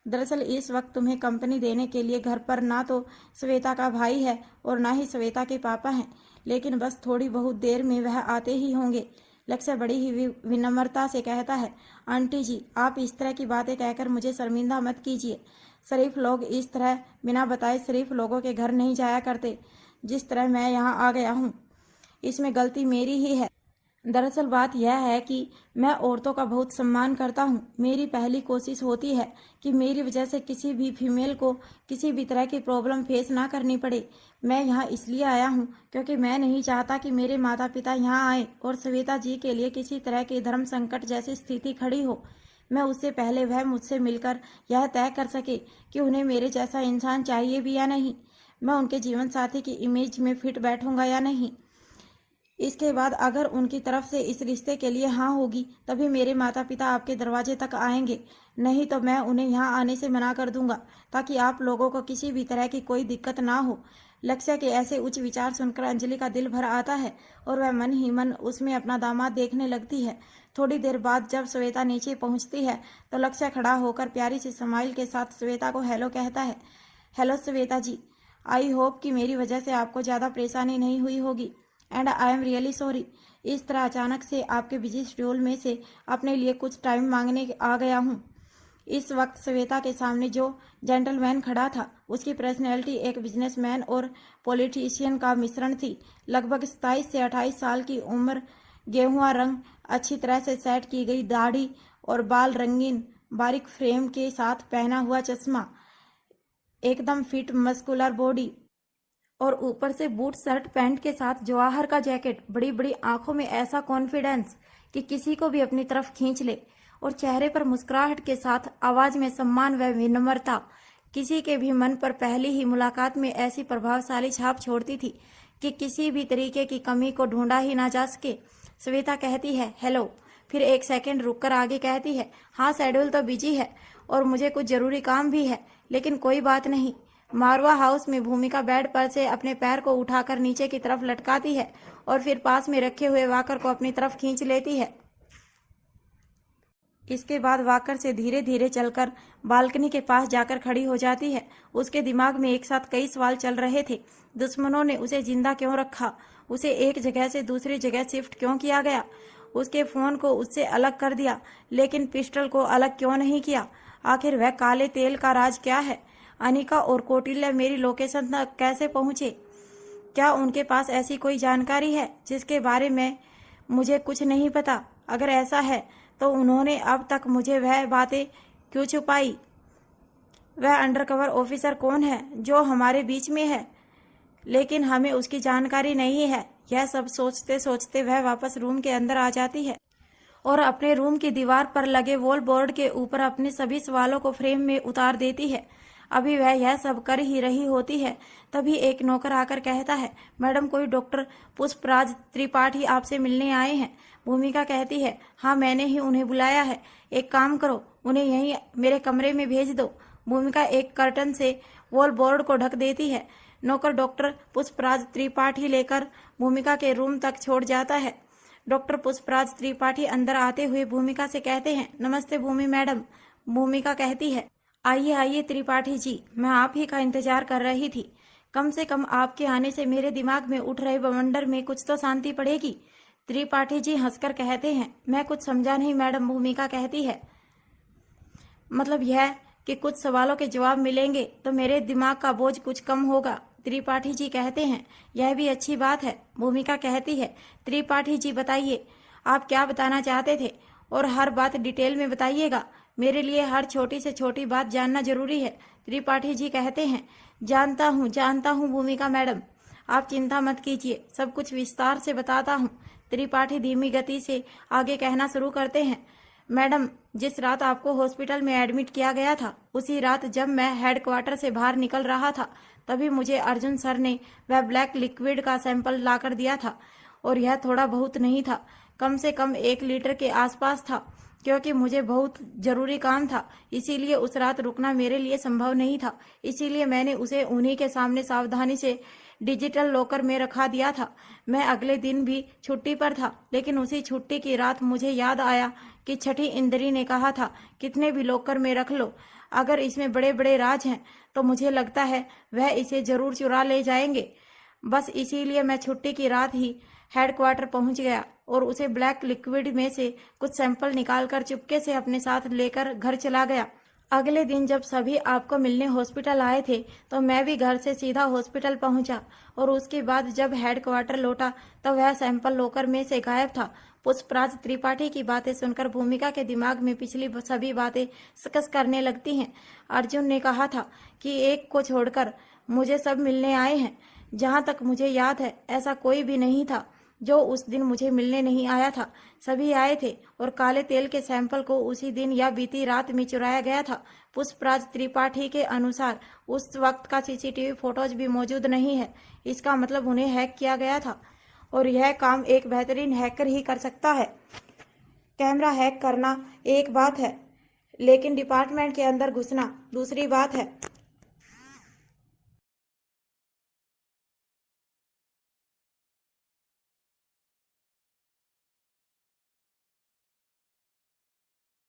दरअसल इस वक्त तुम्हें कंपनी देने के लिए घर पर ना तो श्वेता का भाई है और ना ही श्वेता के पापा हैं, लेकिन बस थोड़ी बहुत देर में वह आते ही होंगे। लक्ष्य बड़ी ही विनम्रता से कहता है, आंटी जी, आप इस तरह की बातें कहकर मुझे शर्मिंदा मत कीजिए। शरीफ लोग इस तरह बिना बताए शरीफ लोगों के घर नहीं जाया करते। जिस तरह मैं यहाँ आ गया हूँ, इसमें गलती मेरी ही है। दरअसल बात यह है कि मैं औरतों का बहुत सम्मान करता हूँ। मेरी पहली कोशिश होती है कि मेरी वजह से किसी भी फीमेल को किसी भी तरह की प्रॉब्लम फेस ना करनी पड़े। मैं यहाँ इसलिए आया हूँ क्योंकि मैं नहीं चाहता कि मेरे माता पिता यहाँ आए और श्वेता जी के लिए किसी तरह की धर्म संकट जैसी स्थिति खड़ी हो। मैं उससे पहले वह मुझसे मिलकर यह तय कर सके कि उन्हें मेरे जैसा इंसान चाहिए भी या नहीं, मैं उनके जीवन साथी की इमेज में फिट बैठूंगा या नहीं। इसके बाद अगर उनकी तरफ से इस रिश्ते के लिए हाँ होगी तभी मेरे माता पिता आपके दरवाजे तक आएंगे, नहीं तो मैं उन्हें यहाँ आने से मना कर दूंगा, ताकि आप लोगों को किसी भी तरह की कोई दिक्कत ना हो। लक्ष्य के ऐसे उच्च विचार सुनकर अंजलि का दिल भर आता है और वह मन ही मन उसमें अपना दामाद देखने लगती है। थोड़ी देर बाद जब श्वेता नीचे पहुंचती है तो लक्ष्य खड़ा होकर प्यारी सी स्माइल के साथ श्वेता को हेलो कहता है। Hello Shweta ji, I hope कि मेरी वजह से आपको ज़्यादा परेशानी नहीं हुई होगी and I am really sorry. इस तरह अचानक से आपके बिजी शेड्यूल में से अपने लिए कुछ टाइम मांगने आ गया हूँ। इस वक्त श्वेता के सामने जो जेंटलमैन खड़ा था उसकी पर्सनैलिटी एक बिजनेसमैन और पॉलिटिशियन का मिश्रण थी। लगभग 27 से 28 साल की उम्र, गेहुआ रंग, अच्छी तरह से सेट की गई दाढ़ी और बाल रंगीन बारीक फ्रेम के साथ पहना हुआ चश्मा, एकदम फिट मस्कुलर बॉडी और ऊपर से बूट शर्ट पैंट के साथ जवाहर का जैकेट, बड़ी बड़ी आंखों में ऐसा कॉन्फिडेंस कि किसी को भी अपनी तरफ खींच ले, और चेहरे पर मुस्कुराहट के साथ आवाज में सम्मान व विनम्रता किसी के भी मन पर पहली ही मुलाकात में ऐसी प्रभावशाली छाप छोड़ती थी कि किसी भी तरीके की कमी को ढूंढा ही ना जा सके। श्वेता कहती है हेलो, फिर एक सेकंड रुककर आगे कहती है हाँ शेड्यूल तो बिजी है और मुझे कुछ जरूरी काम भी है, लेकिन कोई बात नहीं। मारवा हाउस में भूमिका बेड पर से अपने पैर को उठाकर नीचे की तरफ लटकाती है और फिर पास में रखे हुए वाकर को अपनी तरफ खींच लेती है। इसके बाद वाकर से धीरे धीरे चलकर बालकनी के पास जाकर खड़ी हो जाती है। उसके दिमाग में एक साथ कई सवाल चल रहे थे। दुश्मनों ने उसे जिंदा क्यों रखा, उसे एक जगह से दूसरी जगह शिफ्ट क्यों किया गया, उसके फोन को उससे अलग कर दिया लेकिन पिस्टल को अलग क्यों नहीं किया, आखिर वह काले तेल का राज क्या है, अनिका और कौटिल्य मेरी लोकेशन तक कैसे पहुंचे, क्या उनके पास ऐसी कोई जानकारी है जिसके बारे में मुझे कुछ नहीं पता, अगर ऐसा है तो उन्होंने अब तक मुझे वह बातें क्यों छुपाई, वह अंडरकवर ऑफिसर कौन है जो हमारे बीच में है लेकिन हमें उसकी जानकारी नहीं है। यह सब सोचते सोचते वह वापस रूम के अंदर आ जाती है और अपने रूम की दीवार पर लगे वॉल बोर्ड के ऊपर अपने सभी सवालों को फ्रेम में उतार देती है। अभी वह यह सब कर ही रही होती है, तभी एक नौकर आकर कहता है मैडम कोई डॉक्टर पुष्पराज त्रिपाठी आपसे मिलने आए हैं। भूमिका कहती है हाँ मैंने ही उन्हें बुलाया है, एक काम करो उन्हें यहीं मेरे कमरे में भेज दो। भूमिका एक कर्टन से वॉल बोर्ड को ढक देती है। नौकर डॉक्टर पुष्पराज त्रिपाठी लेकर भूमिका के रूम तक छोड़ जाता है। डॉक्टर पुष्पराज त्रिपाठी अंदर आते हुए भूमिका से कहते हैं नमस्ते भूमि मैडम। भूमिका कहती है आइए आइए त्रिपाठी जी, मैं आप ही का इंतजार कर रही थी। कम से कम आपके आने से मेरे दिमाग में उठ रहे बवंडर में कुछ तो शांति पड़ेगी। त्रिपाठी जी हंसकर कहते हैं मैं कुछ समझा नहीं मैडम। भूमिका कहती है मतलब यह कि कुछ सवालों के जवाब मिलेंगे तो मेरे दिमाग का बोझ कुछ कम होगा। त्रिपाठी जी कहते हैं यह भी अच्छी बात है। भूमिका कहती है त्रिपाठी जी बताइए आप क्या बताना चाहते थे और हर बात डिटेल में बताइएगा, मेरे लिए हर छोटी से छोटी बात जानना जरूरी है। त्रिपाठी जी कहते हैं जानता हूँ भूमिका मैडम, आप चिंता मत कीजिए, सब कुछ विस्तार से बताता हूँ। त्रिपाठी धीमी गति से आगे कहना शुरू करते हैं मैडम जिस रात आपको हॉस्पिटल में एडमिट किया गया था उसी रात जब मैं हेडक्वार्टर से बाहर निकल रहा था तभी मुझे अर्जुन सर ने वह ब्लैक लिक्विड का सैंपल लाकर दिया था और यह थोड़ा बहुत नहीं था, कम से कम 1 लीटर के आसपास था। क्योंकि मुझे बहुत जरूरी काम था इसीलिए उस रात रुकना मेरे लिए संभव नहीं था, इसीलिए मैंने उसे उन्हीं के सामने सावधानी से डिजिटल लॉकर में रखा दिया था। मैं अगले दिन भी छुट्टी पर था लेकिन उसी छुट्टी की रात मुझे याद आया कि छठी इंद्री ने कहा था कितने भी लॉकर में रख लो, अगर इसमें बड़े बड़े राज हैं तो मुझे लगता है वह इसे जरूर चुरा ले जाएंगे। बस इसीलिए मैं छुट्टी की रात ही हेडक्वार्टर पहुंच गया और उसे ब्लैक लिक्विड में से कुछ सैंपल निकालकर चुपके से अपने साथ लेकर घर चला गया। अगले दिन जब सभी आपको मिलने हॉस्पिटल आए थे तो मैं भी घर से सीधा हॉस्पिटल पहुंचा और उसके बाद जब हेडक्वार्टर लौटा तो वह सैंपल लॉकर में से गायब था। पुष्पराज त्रिपाठी की बातें सुनकर भूमिका के दिमाग में पिछली सभी बातें सकस करने लगती हैं। अर्जुन ने कहा था कि एक को छोड़कर मुझे सब मिलने आए हैं। जहां तक मुझे याद है ऐसा कोई भी नहीं था जो उस दिन मुझे मिलने नहीं आया था, सभी आए थे और काले तेल के सैंपल को उसी दिन या बीती रात में चुराया गया था। पुष्पराज त्रिपाठी के अनुसार उस वक्त का सीसीटीवी फोटोज भी मौजूद नहीं है, इसका मतलब उन्हें हैक किया गया था और यह काम एक बेहतरीन हैकर ही कर सकता है। कैमरा हैक करना एक बात है लेकिन डिपार्टमेंट के अंदर घुसना दूसरी बात है।